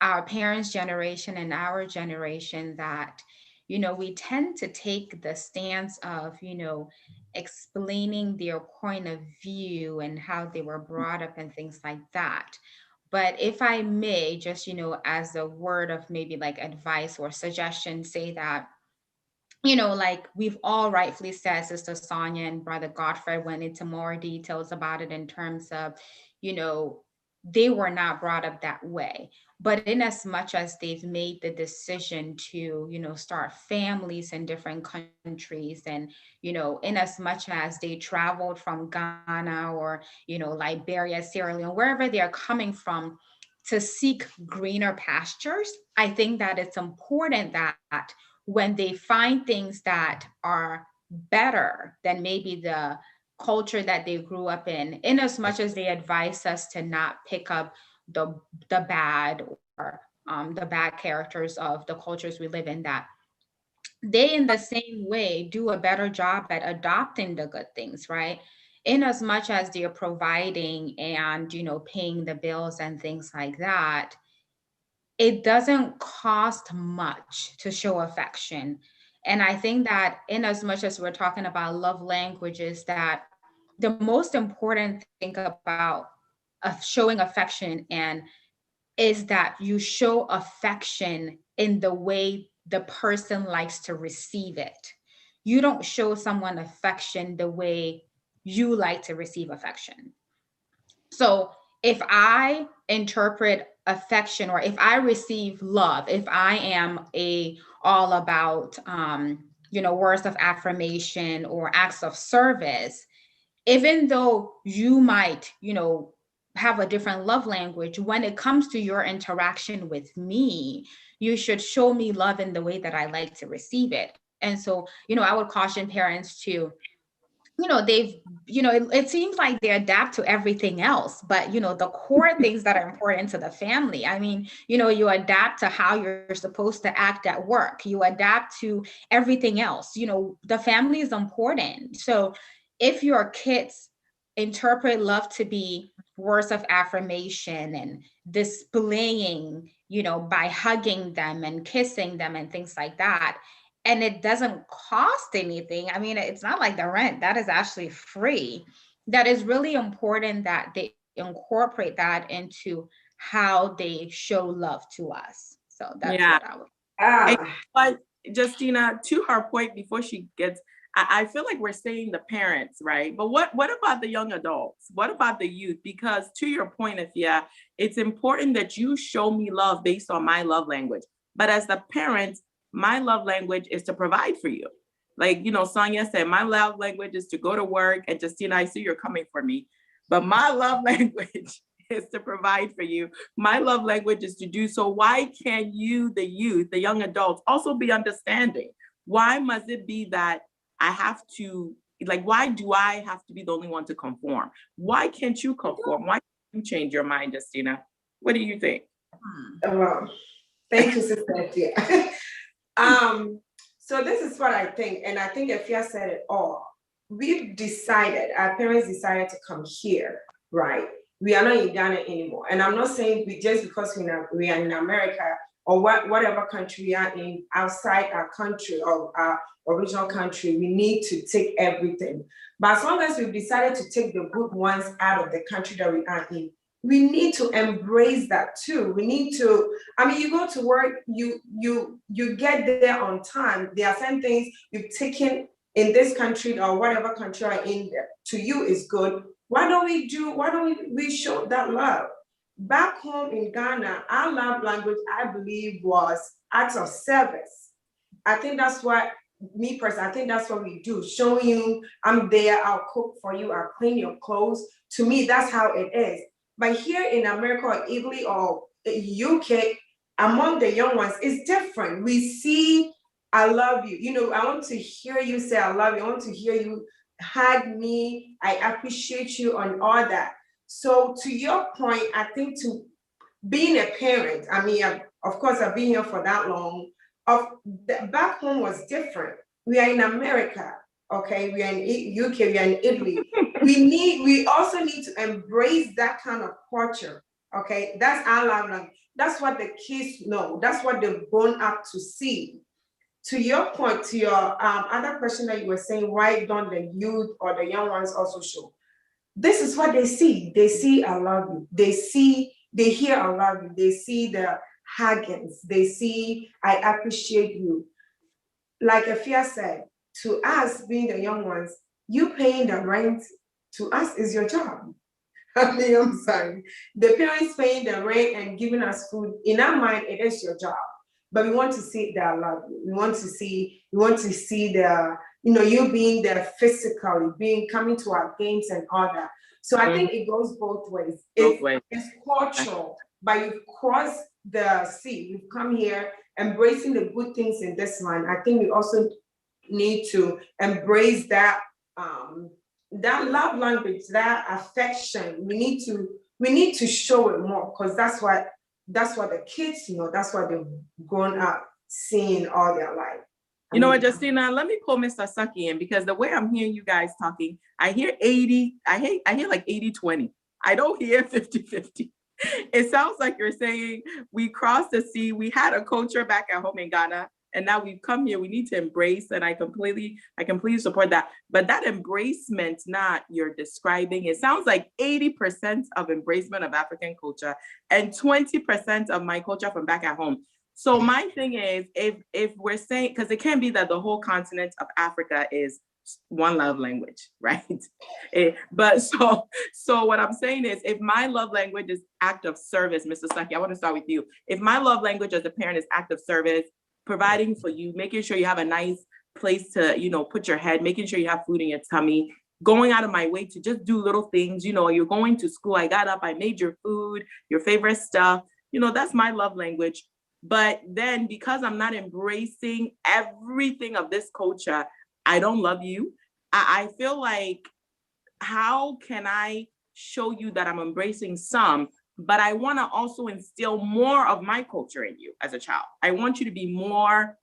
our parents' generation and our generation, that, we tend to take the stance of, explaining their point of view and how they were brought up and things like that. But if I may, just, as a word of maybe like advice or suggestion, say that, like we've all rightfully said, Sister Sonia and Brother Godfrey went into more details about it in terms of, they were not brought up that way. But in as much as they've made the decision to, start families in different countries, and, in as much as they traveled from Ghana or, Liberia, Sierra Leone, wherever they're coming from, to seek greener pastures, I think that it's important that when they find things that are better than maybe the culture that they grew up in as much as they advise us to not pick up the bad or the bad characters of the cultures we live in, that they in the same way do a better job at adopting the good things, right? In as much as they're providing and, paying the bills and things like that, it doesn't cost much to show affection. And I think that in as much as we're talking about love languages, that the most important thing about showing affection and is that you show affection in the way the person likes to receive it. You don't show someone affection the way you like to receive affection. So if I interpret affection, or if I receive love, if I am all about words of affirmation or acts of service, even though you might have a different love language, when it comes to your interaction with me, you should show me love in the way that I like to receive it. And so, I would caution parents to, they've, it seems like they adapt to everything else, but, the core things that are important to the family. I mean, you adapt to how you're supposed to act at work. You adapt to everything else. The family is important. So if your kids interpret love to be words of affirmation and displaying, by hugging them and kissing them and things like that, and it doesn't cost anything. I mean, it's not like the rent, that is actually free. That is really important that they incorporate that into how they show love to us. So that's Yeah. what I would. But Justina, to her point, before she gets, I feel like we're saying the parents, right? But what about the young adults? What about the youth? Because to your point, Afia, it's important that you show me love based on my love language. But as the parent, my love language is to provide for you. Like, Sonia said, my love language is to go to work. And Justina, I see you're coming for me. But my love language is to provide for you. My love language is to do so. Why can't you, the youth, the young adults, also be understanding? Why must it be that I have to, why do I have to be the only one to conform? Why can't you conform? Why can't you change your mind, Justina? What do you think? Thank you, Sister Afia. So this is what I think, and I think Afia said it all. Our parents decided to come here, right? We are not in Ghana anymore. And I'm not saying just because we are in America or whatever country we are in outside our country or our original country, we need to take everything. But as long as we've decided to take the good ones out of the country that we are in, we need to embrace that too. We need to, you go to work, you get there on time. There are some things you've taken in this country or whatever country you're in to you is good. Why don't we show that love? Back home in Ghana, our love language, I believe, was acts of service. I think that's what, me personally, I think that's what we do. Showing you, I'm there, I'll cook for you, I'll clean your clothes. To me, that's how it is. But here in America or Italy or UK, among the young ones, it's different. We see, I love you. I want to hear you say, I love you. I want to hear you hug me. I appreciate you on all that. So to your point, I think to being a parent, of course, I've been here for that long. Back home was different. We are in America, okay? We are in UK, we are in Italy. We also need to embrace that kind of culture, okay? That's our love language. That's what the kids know. That's what they've grown up to see. To your point, to your other question that you were saying, why don't the youth or the young ones also show? This is what they see. They see, I love you. They hear, I love you. They see the huggings. They see, I appreciate you. Like Afia said, to us, being the young ones, you paying the rent, to us is your job. I'm sorry. The parents paying the rent and giving us food, in our mind, it is your job. But we want to see that love. We want to see the, you being there physically, coming to our games and all that. So I think it goes both ways. It's cultural, but you've crossed the sea. You've come here embracing the good things in this land. I think we also need to embrace that that love language, that affection. We need to show it more, because that's what the kids that's what they've grown up seeing all their life. You know what, Justina, let me pull Mr. Saki in, because the way I'm hearing you guys talking, I hear 80, I hear like 80-20. I don't hear 50-50. It sounds like you're saying we crossed the sea, we had a culture back at home in Ghana, and now we've come here, we need to embrace, and I completely support that. But that embracement, not you're describing, it sounds like 80% of embracement of African culture and 20% of my culture from back at home. So my thing is, if we're saying, because it can't be that the whole continent of Africa is one love language, right? But so what I'm saying is, if my love language is act of service, Mr. Saki, I want to start with you. If my love language as a parent is act of service, providing for you, making sure you have a nice place to, put your head, making sure you have food in your tummy, going out of my way to just do little things, you're going to school, I got up, I made your food, your favorite stuff, that's my love language. But then because I'm not embracing everything of this culture, I don't love you. I feel like, how can I show you that I'm embracing some, but I want to also instill more of my culture in you as a child? I want you to be more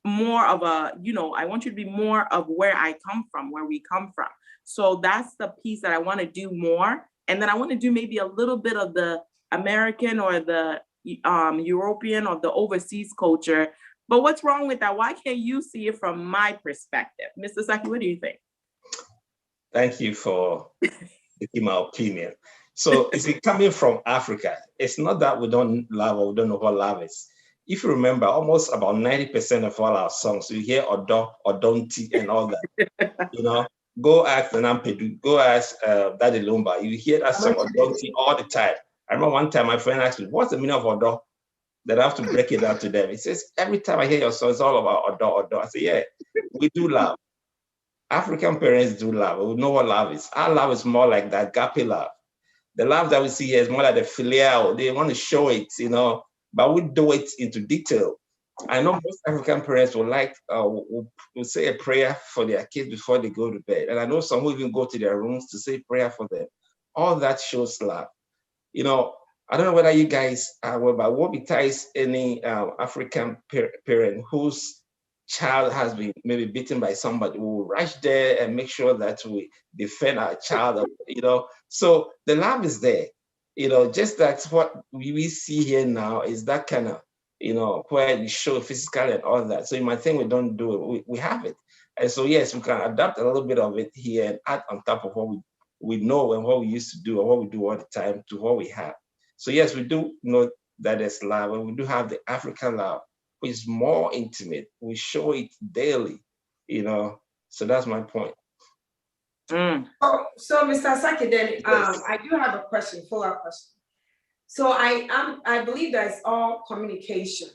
of a, I want you to be more of where I come from, where we come from. So that's the piece that I want to do more. And then I want to do maybe a little bit of the American or the European or the overseas culture. But what's wrong with that? Why can't you see it from my perspective? Mr. Saki, what do you think? Thank you for taking my opinion. So, coming from Africa, it's not that we don't love or we don't know what love is. if you remember, almost about 90% of all our songs, you hear Odo, Odonti, and all that. Go ask Nampedu, go ask Daddy Lumba. You hear that song Odonti all the time. I remember one time my friend asked me, "What's the meaning of Odo?" That I have to break it down to them. He says, "Every time I hear your song, it's all about Odo, Odo." I say, "Yeah, we do love. African parents do love. We know what love is. Our love is more like that agape love. The love that we see here is more like the filial. They want to show it, but we do it into detail. I know most African parents will say a prayer for their kids before they go to bed. And I know some will even go to their rooms to say prayer for them. All that shows love. I don't know whether you guys are aware, but what besides any African parent whose child has been maybe beaten by somebody, we will rush there and make sure that we defend our child, So the love is there, just that's what we see here now is that kind of, where you show physically and all that. So you might think we don't do it, we have it. And so, yes, we can adapt a little bit of it here and add on top of what we know and what we used to do or what we do all the time to what we have. So yes, we do know that there's love, and we do have the African love, which is more intimate. We show it daily, So that's my point. So Mr. Saki, then I do have a question, follow-up question. So I believe that it's all communication.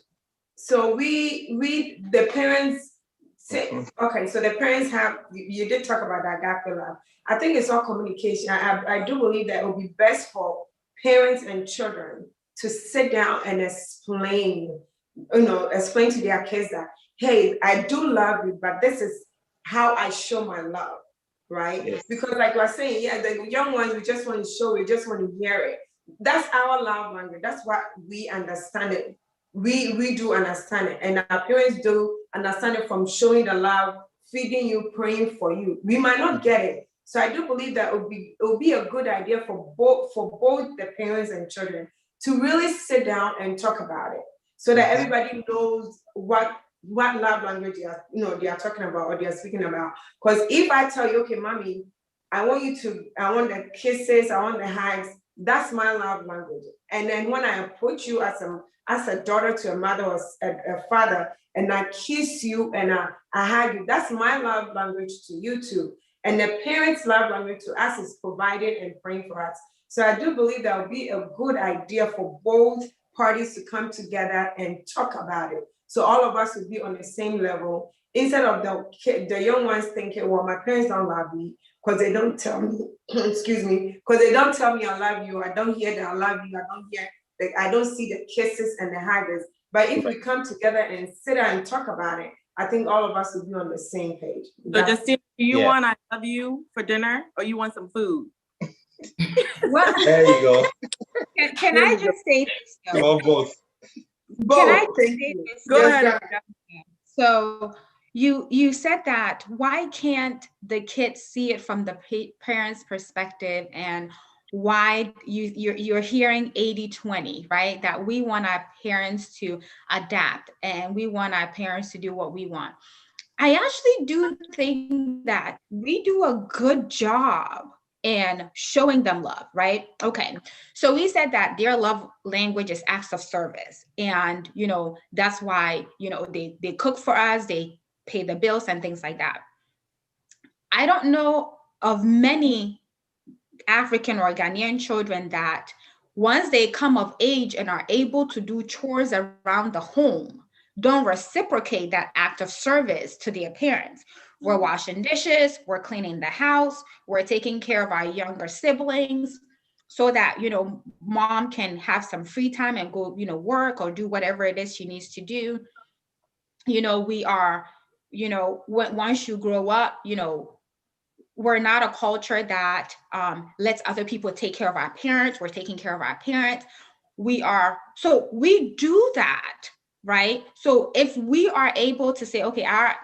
So the parents say, okay, so the parents you did talk about that agape love. I think it's all communication. I do believe that it would be best for parents and children to sit down and explain to their kids that, hey, I do love you, but this is how I show my love, right? Yes. Because like we're saying, yeah, the young ones, we just want to show, we just want to hear it. That's our love language. That's what we understand it. We do understand it. And our parents do understand it from showing the love, feeding you, praying for you. We might not get it. So I do believe that it would be a good idea for both the parents and children to really sit down and talk about it, so that everybody knows what love language they are talking about or they are speaking about. Because if I tell you, okay, mommy, I want the kisses, I want the hugs, that's my love language. And then when I approach you as a daughter to a mother or a father, and I kiss you and I hug you, that's my love language to you too. And the parents' love language to us is providing and praying for us. So I do believe that would be a good idea for both parties to come together and talk about it. So all of us would be on the same level, instead of the young ones thinking, well, my parents don't love me because they don't tell me, excuse me, because they don't tell me I love you. I don't hear that I love you. I don't see the kisses and the hugs. But if we come together and sit down and talk about it, I think all of us will be on the same page. So Justine, do you want I love you for dinner, or you want some food? Well, there you go. Can I just say this? You want both. Can I just say this? Go ahead. So you said that, why can't the kids see it from the parents' perspective, and why you're hearing 80-20, right? That we want our parents to adapt and we want our parents to do what we want. I actually do think that we do a good job in showing them love, right? Okay, so we said that their love language is acts of service, and that's why they cook for us, they pay the bills and things like that. I don't know of many African or Ghanaian children that once they come of age and are able to do chores around the home, don't reciprocate that act of service to their parents. We're washing dishes, we're cleaning the house, we're taking care of our younger siblings so that, mom can have some free time and go, work or do whatever it is she needs to do. We are, once you grow up, we're not a culture that lets other people take care of our parents. We're taking care of our parents. So we do that, right? So if we are able to say, okay, our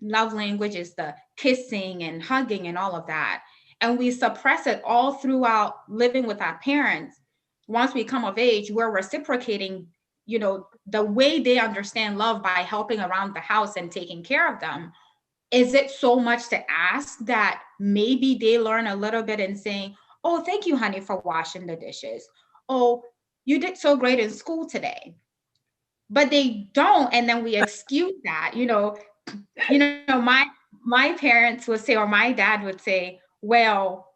love language is the kissing and hugging and all of that, and we suppress it all throughout living with our parents, once we come of age, we're reciprocating, the way they understand love by helping around the house and taking care of them. Is it so much to ask that maybe they learn a little bit in saying, oh, thank you, honey, for washing the dishes. Oh, you did so great in school today. but they don't. And then we excuse that, my parents would say, or my dad would say, well,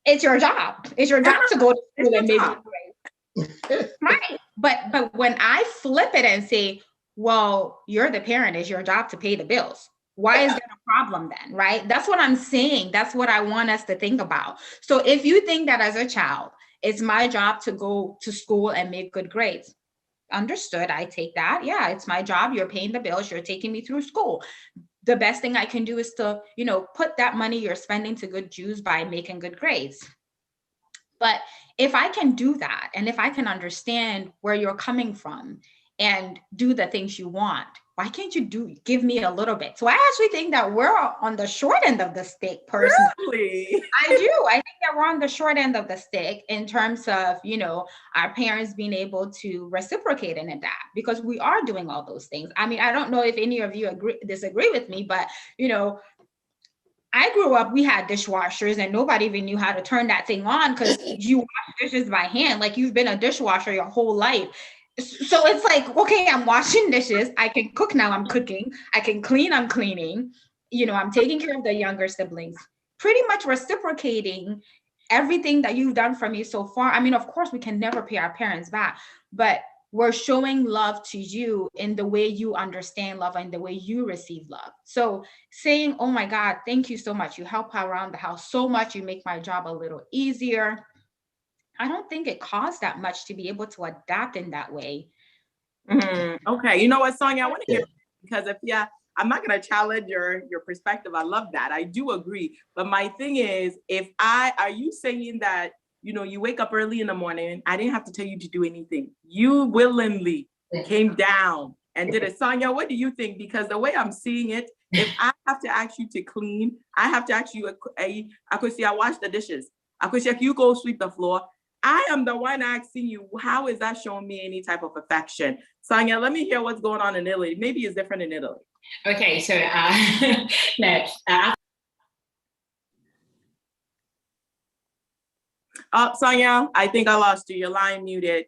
it's your job. It's your job to go to school and make good grades. Right. But when I flip it and say, well, you're the parent, it's your job to pay the bills. Why is that a problem then? Right? That's what I'm saying. That's what I want us to think about. So if you think that as a child, it's my job to go to school and make good grades. Understood. I take that. Yeah, it's my job. You're paying the bills. You're taking me through school. The best thing I can do is to, put that money you're spending to good use by making good grades. But if I can do that, and if I can understand where you're coming from and do the things you want, why can't you give me a little bit? So I actually think that we're on the short end of the stick, personally. Really? I do. I think that we're on the short end of the stick in terms of, our parents being able to reciprocate and adapt, because we are doing all those things. I mean, I don't know if any of you disagree with me, but, I grew up, we had dishwashers and nobody even knew how to turn that thing on because you wash dishes by hand. Like, you've been a dishwasher your whole life. So it's like, okay, I'm washing dishes. I can cook now, I'm cooking. I can clean, I'm cleaning. I'm taking care of the younger siblings, pretty much reciprocating everything that you've done for me so far. I mean, of course, we can never pay our parents back, but we're showing love to you in the way you understand love and the way you receive love. So saying, oh my God, thank you so much. You help around the house so much. You make my job a little easier. I don't think it costs that much to be able to adapt in that way. Okay. You know what, Sonia, I want to hear, because I'm not going to challenge your perspective. I love that. I do agree. But my thing is, are you saying that, you wake up early in the morning, I didn't have to tell you to do anything. You willingly came down and did it. Sonia, what do you think? Because the way I'm seeing it, if I have to ask you to clean, I have to ask you, I wash the dishes. You go sweep the floor. I am the one asking you, how is that showing me any type of affection? Sonia, let me hear what's going on in Italy. Maybe it's different in Italy. Okay, so Sonia, I think I lost you. Your line muted.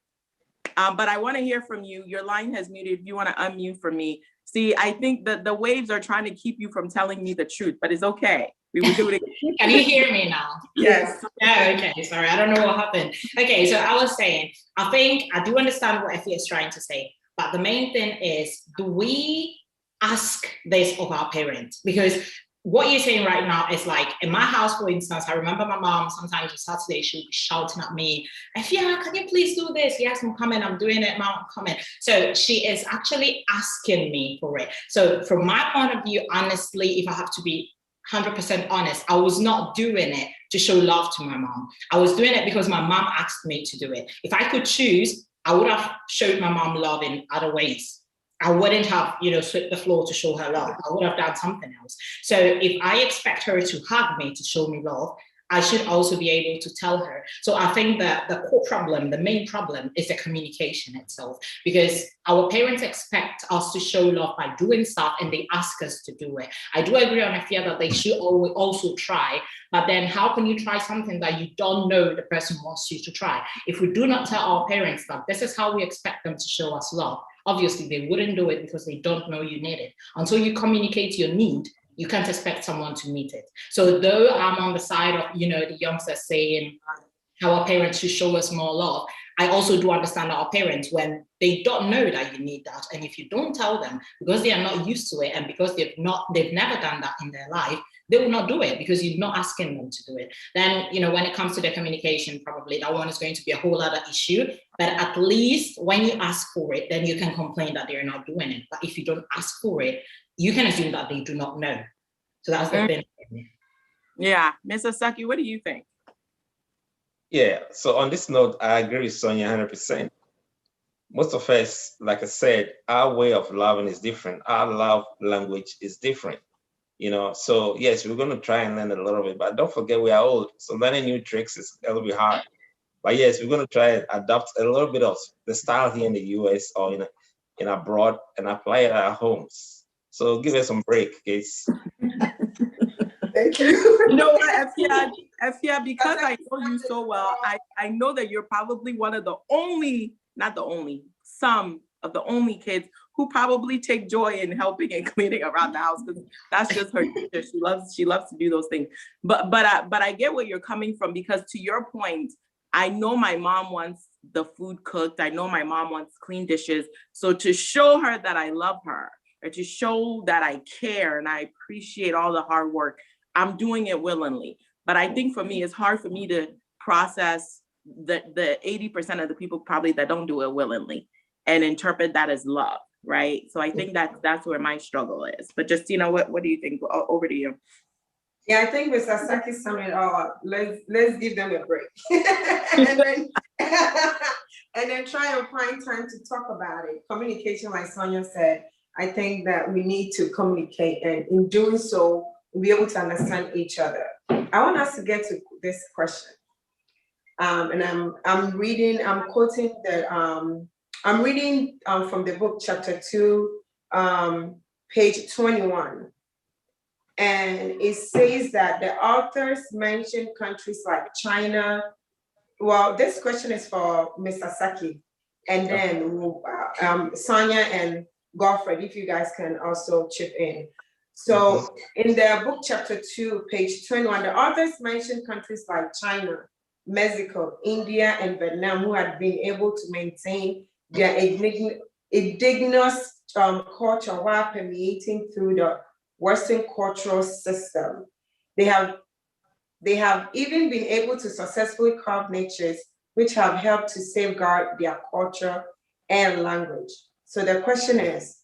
But I want to hear from you. Your line has muted. If you want to unmute for me. See, I think that the waves are trying to keep you from telling me the truth, but it's okay. We will do it again. Can you hear me now? Yes. Oh, okay. Sorry, I don't know what happened. Okay, so I was saying, I think I do understand what Effie is trying to say, but the main thing is, do we ask this of our parents? Because what you're saying right now is like, in my house, for instance, I remember my mom, sometimes on Saturday, she would be shouting at me, Effia, can you please do this? Yes, I'm coming, I'm doing it, Mom, I'm coming. So she is actually asking me for it. So from my point of view, honestly, if I have to be 100% honest, I was not doing it to show love to my mom. I was doing it because my mom asked me to do it. If I could choose, I would have showed my mom love in other ways. I wouldn't have, swept the floor to show her love. I would have done something else. So if I expect her to hug me to show me love, I should also be able to tell her. So I think that the core problem, the main problem, is the communication itself, because our parents expect us to show love by doing stuff and they ask us to do it. I do agree on a fear that they should also try, but then how can you try something that you don't know the person wants you to try? If we do not tell our parents that this is how we expect them to show us love, obviously they wouldn't do it because they don't know you need it. Until you communicate your need, you can't expect someone to meet it. So though I'm on the side of, the youngsters saying how our parents should show us more love, I also do understand our parents when they don't know that you need that. And if you don't tell them, because they are not used to it and because they've never done that in their life, they will not do it because you're not asking them to do it. Then, when it comes to the communication, probably that one is going to be a whole other issue. But at least when you ask for it, then you can complain that they're not doing it. But if you don't ask for it, you can assume that they do not know. So that's the thing. Yeah. Mrs. Saki, what do you think? Yeah, so on this note, I agree with Sonia 100%. Most of us, like I said, our way of loving is different. Our love language is different, So yes, we're going to try and learn a little bit, but don't forget we are old. So learning new tricks is a little bit hard. But yes, we're going to try and adopt a little bit of the style here in the US or in abroad and apply it at our homes. So give us some break, kids. Thank you. You know what, Effia, because I know you so well, I know that you're probably one of the only, not the only, some the only kids who probably take joy in helping and cleaning around the house, because that's just her nature. She loves to do those things. But I get where you're coming from, because to your point, I know my mom wants the food cooked. I know my mom wants clean dishes. So to show her that I love her, or to show that I care and I appreciate all the hard work, I'm doing it willingly. But I think for me, it's hard for me to process the 80% of the people probably that don't do it willingly and interpret that as love, right? So I think that's where my struggle is. But Justina, what do you think? Over to you. Yeah, I think Mr. Saki summed it all up. Let's give them a break. and then try and find time to talk about it. Communication, like Sonia said, I think that we need to communicate, and in doing so, we'll be able to understand each other. I want us to get to this question. And I'm reading from the book, chapter 2, page 21. And it says that the authors mention countries like China. Well, this question is for Mr. Saki, and then Sonia and Godfred, if you guys can also chip in. So in the book, chapter 2, page 21, the authors mention countries like China, Mexico, India, and Vietnam, who had been able to maintain their indigenous culture while permeating through the Western cultural system. They have even been able to successfully carve niches which have helped to safeguard their culture and language. So the question is,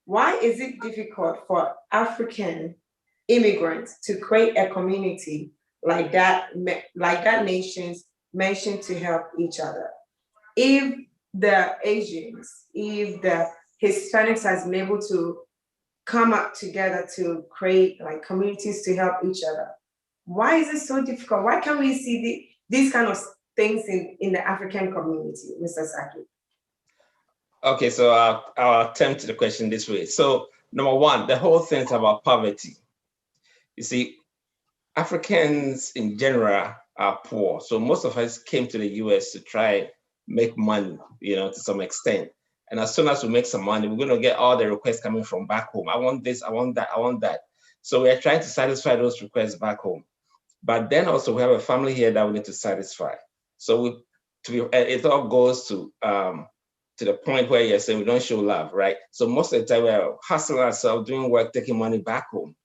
why is it difficult for African immigrants to create a community like that nations mentioned to help each other? If the Asians, if the Hispanics has been able to come up together to create like communities to help each other, why is it so difficult? Why can't we see these kind of things in the African community, Mr. Saki? Okay, so I'll attempt the question this way. So number one, the whole thing is about poverty. You see, Africans in general are poor. So most of us came to the US to try make money, to some extent. And as soon as we make some money, we're going to get all the requests coming from back home. I want this, I want that, I want that. So we are trying to satisfy those requests back home. But then also we have a family here that we need to satisfy. So it all goes to the point where you're saying we don't show love, right? So most of the time we're hustling ourselves, doing work, taking money back home,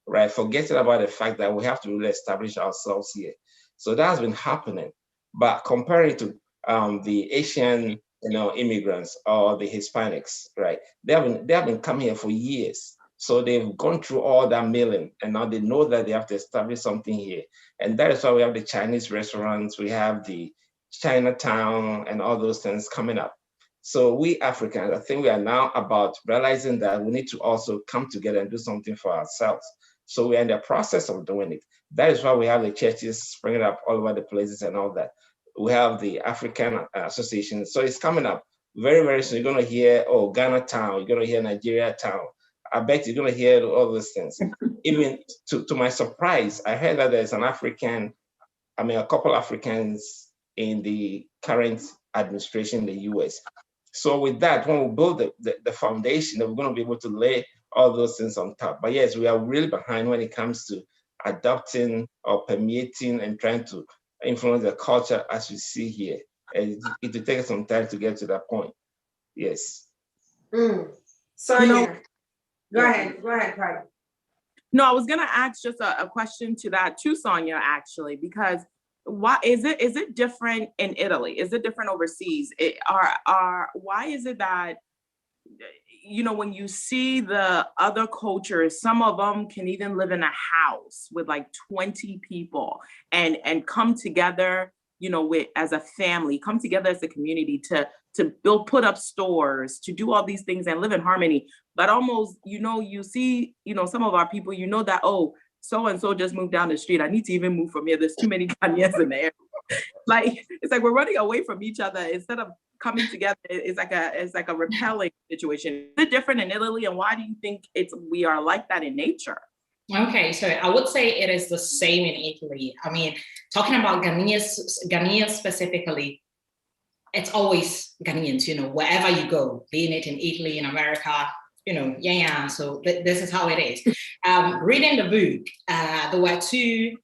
right? Forgetting about the fact that we have to really establish ourselves here. So that has been happening. But comparing to the Asian, immigrants or the Hispanics, right? They have been coming here for years. So they've gone through all that milling, and now they know that they have to establish something here. And that is why we have the Chinese restaurants, we have the Chinatown and all those things coming up. So we Africans, I think we are now about realizing that we need to also come together and do something for ourselves. So we're in the process of doing it. That is why we have the churches springing up all over the places and all that. We have the African Association. So it's coming up very, very soon. You're going to hear, Ghana Town, you're going to hear Nigeria Town. I bet you're going to hear all those things. Even to my surprise, I heard that there's a couple Africans in the current administration in the US. So with that, when we build the foundation, we're going to be able to lay all those things on top. But yes, we are really behind when it comes to adopting or permeating and trying to influence the culture as we see here. And it will take some time to get to that point. Yes. Sonia, go ahead, Craig. No, I was gonna ask just a question to Sonia, actually, because why is it different in Italy? Is it different overseas? Why is it that, when you see the other cultures, some of them can even live in a house with like 20 people and come together, as a family, come together as a community to put up stores, to do all these things and live in harmony. But almost, you see, some of our people, that, so-and-so just moved down the street. I need to even move from here. There's too many Ghanaians in there. It's like we're running away from each other instead of coming together. It's like a repelling situation. Is it different in Italy? And why do you think we are like that in nature? Okay, so I would say it is the same in Italy. I mean, talking about Ghanaians specifically, it's always Ghanaians, wherever you go, being it in Italy, in America, yeah. So this is how it is. Reading the book, there were two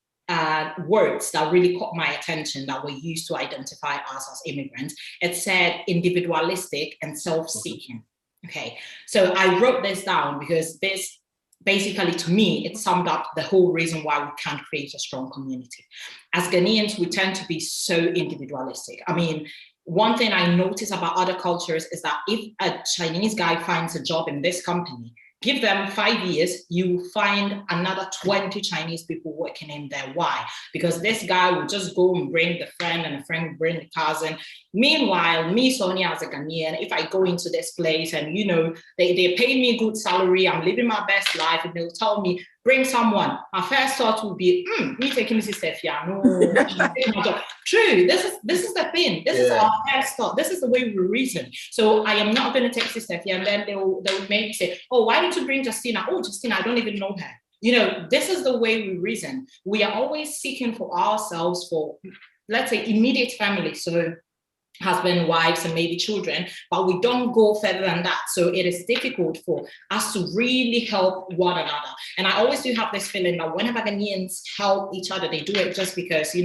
words that really caught my attention that were used to identify us as immigrants. It said individualistic and self-seeking. Okay, so I wrote this down because this basically, to me, it summed up the whole reason why we can't create a strong community. As Ghanaians, we tend to be so individualistic. I mean, one thing I notice about other cultures is that if a Chinese guy finds a job in this company, give them 5 years, you find another 20 Chinese people working in there. Why? Because this guy will just go and bring the friend, and the friend will bring the cousin. Meanwhile, me, Sonia, as a Ghanaian, if I go into this place and, they pay me good salary, I'm living my best life, and they'll tell me, bring someone. My first thought would be, me taking Mrs. Stefia. No, true. This is the thing. This is our first thought. This is the way we reason. So I am not going to take Mrs. Stefia, and then they'll maybe say, oh, why don't you bring Justina? Oh, Justina, I don't even know her. This is the way we reason. We are always seeking for ourselves for, let's say, immediate family. So husband, wives, and maybe children, but we don't go further than that. So it is difficult for us to really help one another. And I always do have this feeling that whenever Ghanaians help each other, they do it just because,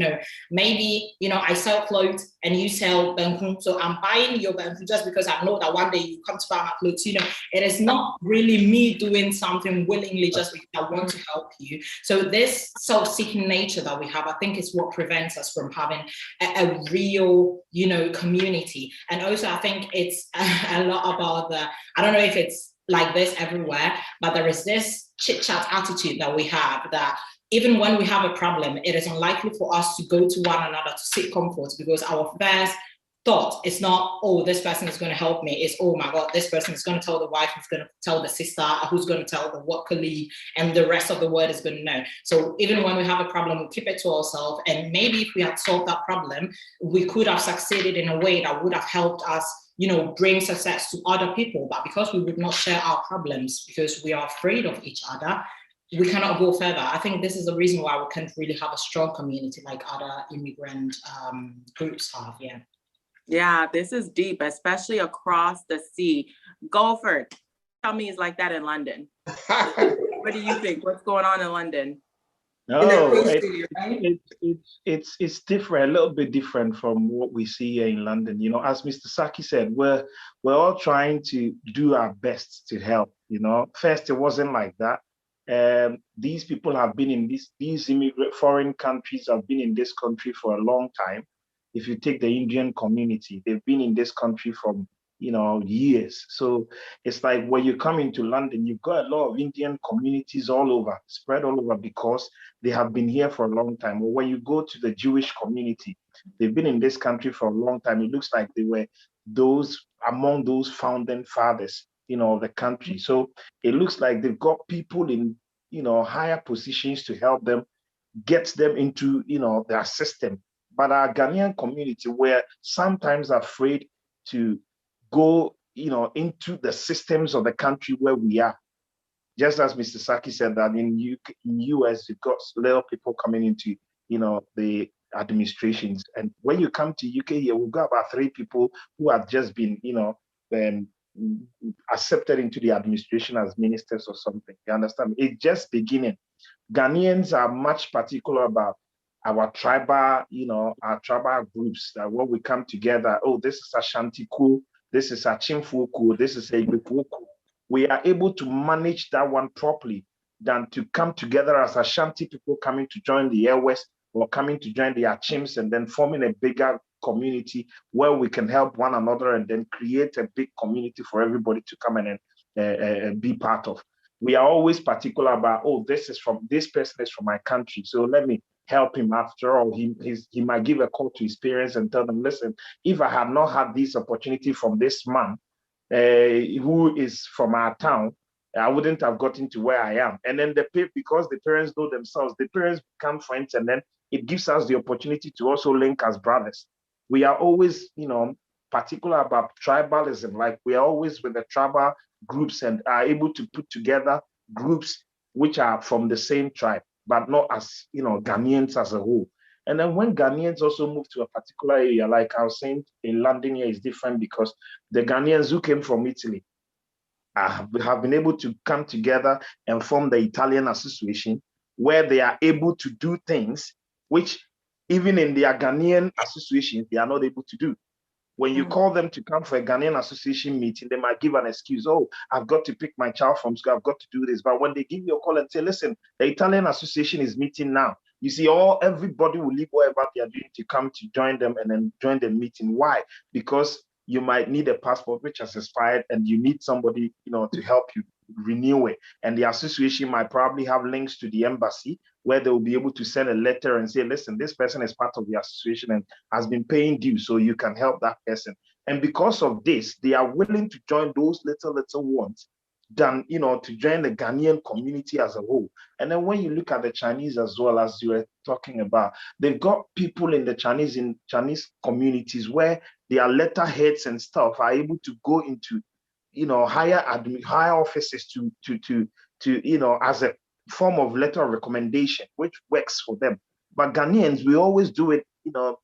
maybe, I sell clothes and you sell banku. So I'm buying your banku just because I know that one day you come to buy my clothes. It is not really me doing something willingly just because I want to help you. So this self-seeking nature that we have, I think, is what prevents us from having a real, community. And also, I think it's a lot about I don't know if it's like this everywhere, but there is this chit-chat attitude that we have that even when we have a problem, it is unlikely for us to go to one another to seek comfort, because our first thought is not, oh, this person is going to help me. It's, oh my God, this person is going to tell the wife, who's going to tell the sister, who's going to tell the work colleague, and the rest of the world is going to know. So even when we have a problem, we keep it to ourselves. And maybe if we had solved that problem, we could have succeeded in a way that would have helped us, bring success to other people. But because we would not share our problems, because we are afraid of each other, we cannot go further. I think this is the reason why we can't really have a strong community like other immigrant groups have. Yeah, this is deep, especially across the sea. Golfer, tell me it's like that in London. What do you think? What's going on in London? No, it's different, a little bit different from what we see here in London. As Mr. Saki said, we're all trying to do our best to help. First it wasn't like that. These people have been in these immigrant foreign countries have been in this country for a long time. If you take the Indian community, they've been in this country for years. So it's like when you come into London, you've got a lot of Indian communities all over, spread all over, because they have been here for a long time. Or when you go to the Jewish community, they've been in this country for a long time. It looks like they were among those founding fathers, of the country. So it looks like they've got people in, higher positions to help them, get them into, their system. But our Ghanaian community, we're sometimes afraid to go, into the systems of the country where we are. Just as Mr. Saki said that in US, you've got little people coming into, the administrations. And when you come to UK here, we've got about 3 people who have just been, accepted into the administration as ministers or something. You understand? It's just beginning. Ghanaians are much particular about our tribal, our tribal groups, that when we come together, oh, this is Ashanti-ku, this is Achimfu-ku, this is Igbo-ku. We are able to manage that one properly than to come together as Ashanti people coming to join the Air West or coming to join the Achims and then forming a bigger community where we can help one another and then create a big community for everybody to come and be part of. We are always particular about, oh, this person is from my country, so let me help him. After all, he might give a call to his parents and tell them, listen, if I had not had this opportunity from this man who is from our town, I wouldn't have gotten to where I am. And then because the parents know themselves, the parents become friends, and then it gives us the opportunity to also link as brothers. We are always, particular about tribalism. Like we are always with the tribal groups and are able to put together groups which are from the same tribe, but not as, Ghanaians as a whole. And then when Ghanaians also move to a particular area, like I was saying, in London here is different because the Ghanaians who came from Italy have been able to come together and form the Italian Association, where they are able to do things which even in their Ghanaian associations, they are not able to do. When you call them to come for a Ghanaian association meeting, they might give an excuse. Oh, I've got to pick my child from school. I've got to do this. But when they give you a call and say, listen, the Italian association is meeting now. You see, everybody will leave whatever they are doing to come to join them and then join the meeting. Why? Because you might need a passport which has expired and you need somebody, to help you renew it. And the association might probably have links to the embassy where they will be able to send a letter and say, listen, this person is part of the association and has been paying dues, so you can help that person. And because of this, they are willing to join those little ones than, to join the Ghanaian community as a whole. And then when you look at the Chinese as well, as you were talking about, they've got people in the Chinese communities where their letterheads and stuff are able to go into, higher offices to as a form of letter of recommendation, which works for them. But Ghanaians, we always do it,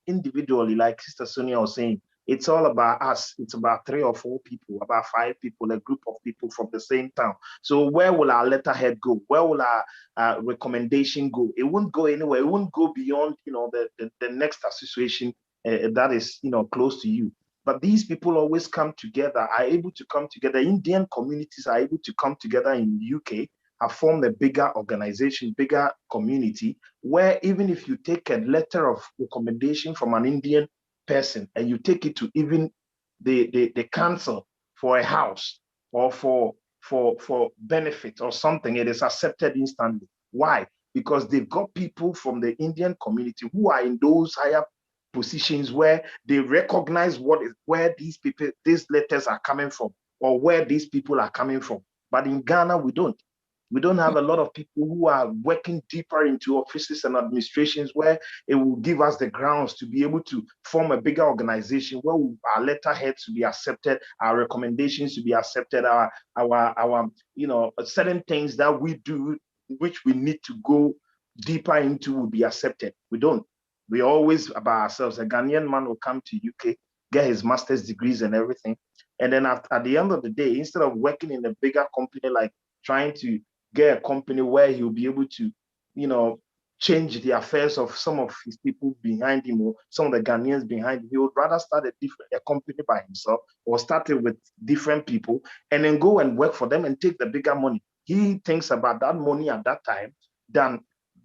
individually, like Sister Sonia was saying. It's all about us. It's about 3 or 4 people, about 5 people, a group of people from the same town. So where will our letterhead go? Where will our recommendation go? It won't go anywhere. It won't go beyond, the next association that is, close to you. But these people always come together, are able to come together. Indian communities are able to come together in the UK, have formed a bigger organization, bigger community, where even if you take a letter of recommendation from an Indian person and you take it to even the council for a house or for benefit or something, it is accepted instantly. Why? Because they've got people from the Indian community who are in those higher positions where they recognize where these letters are coming from or where these people are coming from. But in Ghana, we don't. We don't have a lot of people who are working deeper into offices and administrations where it will give us the grounds to be able to form a bigger organization where our letterheads to be accepted, our recommendations to be accepted, our certain things that we do, which we need to go deeper into, will be accepted. We don't. We're always about ourselves. A Ghanaian man will come to UK, get his master's degrees and everything. And then at the end of the day, instead of working in a bigger company, like trying to get a company where he'll be able to, change the affairs of some of his people behind him or some of the Ghanaians behind him, he would rather start a company by himself or start it with different people and then go and work for them and take the bigger money. He thinks about that money at that time than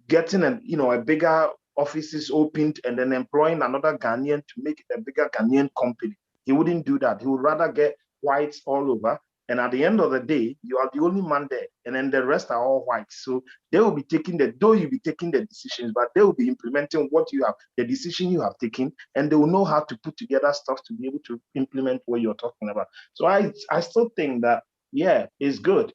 getting a bigger offices opened and then employing another Ghanaian to make it a bigger Ghanaian company. He wouldn't do that. He would rather get whites all over. And at the end of the day, you are the only man there, and then the rest are all whites. So they will be taking you'll be taking the decisions, but they will be implementing the decision you have taken, and they will know how to put together stuff to be able to implement what you're talking about. So I still think that, yeah, it's good.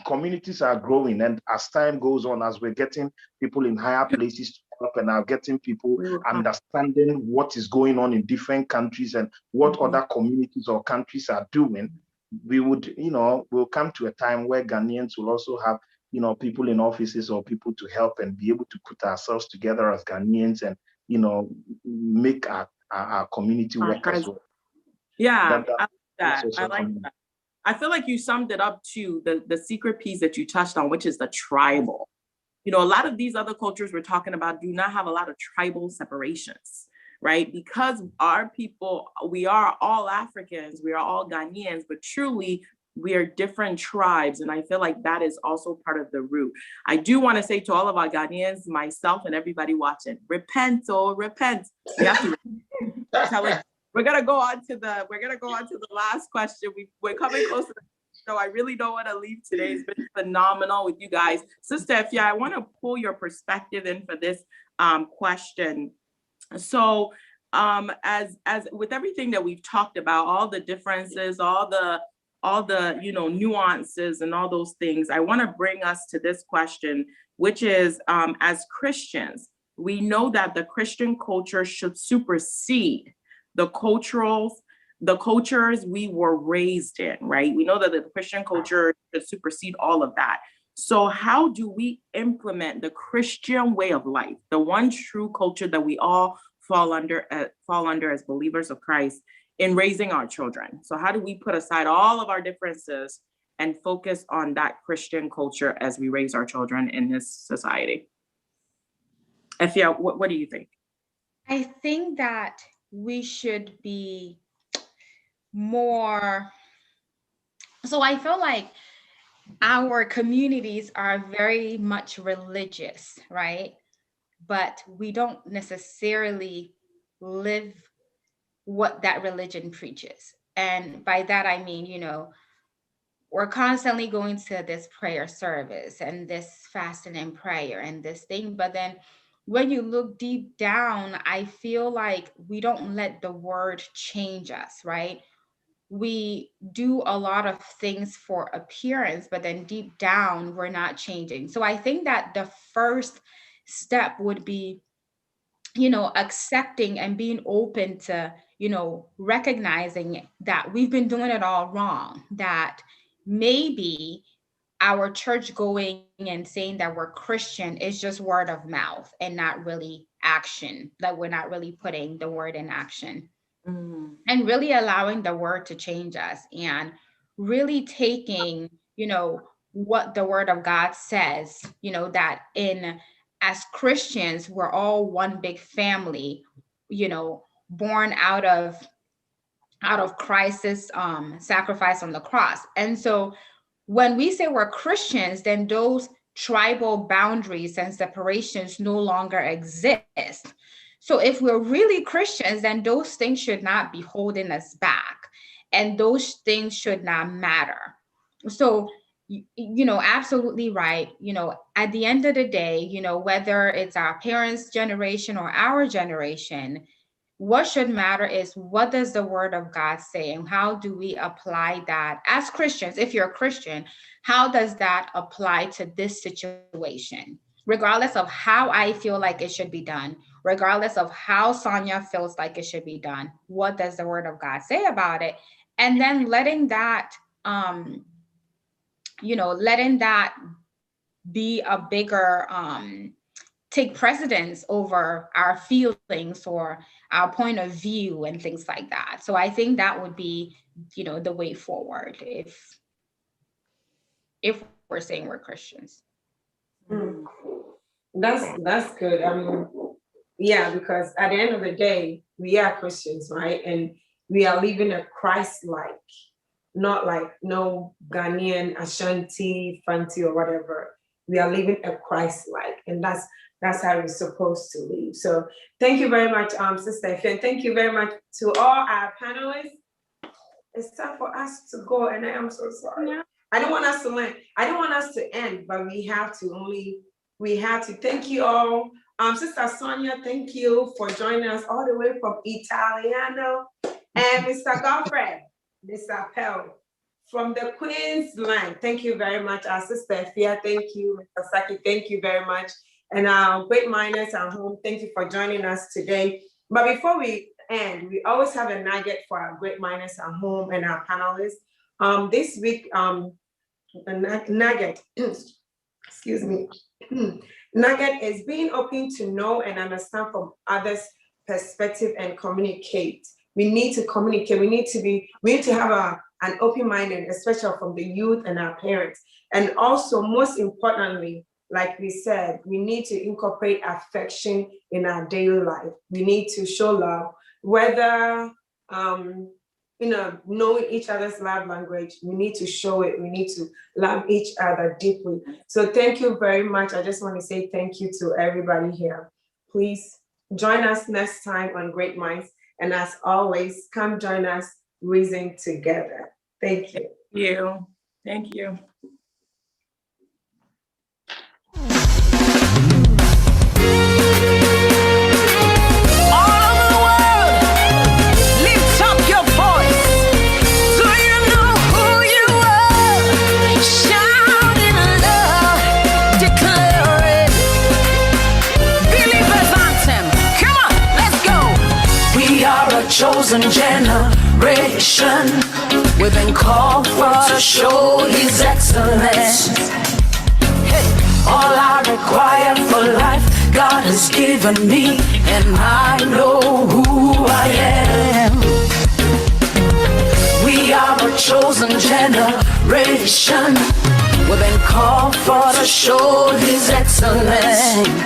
Communities are growing, and as time goes on, as we're getting people in higher places to help and are getting people understanding what is going on in different countries and what other communities or countries are doing, we'll come to a time where Ghanaians will also have, people in offices or people to help and be able to put ourselves together as Ghanaians and, make our community work as well. Yeah, I like that. I feel like you summed it up too, the secret piece that you touched on, which is the tribal. A lot of these other cultures we're talking about do not have a lot of tribal separations, right? Because our people, we are all Africans, we are all Ghanaians, but truly we are different tribes. And I feel like that is also part of the root. I do want to say to all of our Ghanaians, myself and everybody watching, repent, repent. We have to tell it. We're gonna go on to the last question. We're coming close to the show. I really don't want to leave today. It's been phenomenal with you guys. Sister Efia, I want to pull your perspective in for this question. So as with everything that we've talked about, all the differences, all the nuances and all those things, I want to bring us to this question, which is, as Christians, we know that the Christian culture should supersede the cultures we were raised in, right? We know that the Christian culture should supersede all of that. So how do we implement the Christian way of life, the one true culture that we all fall under as believers of Christ in raising our children? So how do we put aside all of our differences and focus on that Christian culture as we raise our children in this society? Efia, what do you think? I think that we should be more, so I feel like our communities are very much religious, right? But we don't necessarily live what that religion preaches. And by that, I mean, you know, we're constantly going to this prayer service and this fasting and prayer and this thing. But then when you look deep down, I feel like we don't let the word change us, right? We do a lot of things for appearance, but then deep down, we're not changing. So I think that the first step would be, you know, accepting and being open to, you know, recognizing that we've been doing it all wrong, that maybe our church going and saying that we're Christian is just word of mouth and not really action, that we're not really putting the word in action. And really allowing the word to change us and really taking, you know, what the word of God says, you know, that as Christians, we're all one big family, you know, born out of Christ's sacrifice on the cross. And so when we say we're Christians, then those tribal boundaries and separations no longer exist. So if we're really Christians, then those things should not be holding us back, and those things should not matter. So, you know, absolutely right. You know, at the end of the day, you know, whether it's our parents' generation or our generation, what should matter is, what does the word of God say, and how do we apply that as Christians? If you're a Christian, how does that apply to this situation? Regardless of how I feel like it should be done, regardless of how Sonia feels like it should be done, what does the word of God say about it? And then letting that, you know, letting that be a bigger, take precedence over our feelings or our point of view and things like that. So I think that would be, you know, the way forward if we're saying we're Christians. That's good. I mean, yeah, because at the end of the day, we are Christians, right? And we are living a Christ-like, not like no Ghanaian, Ashanti, Fanti, or whatever. We are living a Christ-like, and that's how we're supposed to live. So thank you very much, Sister Finn. Thank you very much to all our panelists. It's time for us to go, and I am so sorry. Yeah. I don't want us to end. I don't want us to end, but we have to. Thank you all. Sister Sonia, thank you for joining us all the way from Italiano. And Mr. Godfrey, Mr. Pell, from the Queensland, thank you very much. Our Sister Fia, thank you. Mr. Saki, thank you very much. And our Great Miners at home, thank you for joining us today. But before we end, we always have a nugget for our Great Miners at home and our panelists. This week, the nugget, excuse me, nugget is being open to know and understand from others' perspective and communicate. We need to communicate. We need to have an open mind, and especially from the youth and our parents. And also, most importantly, like we said, we need to incorporate affection in our daily life. We need to show love, whether knowing each other's love language. We need to show it. We need to love each other deeply. So thank you very much. I just want to say thank you to everybody here. Please join us next time on Great Minds. And as always, come join us, reason together. Thank you. Thank you. Chosen generation, we've been called for to show His excellence. all I require for life, God has given me, and I know who I am. We are a chosen generation. We've been called for to show His excellence.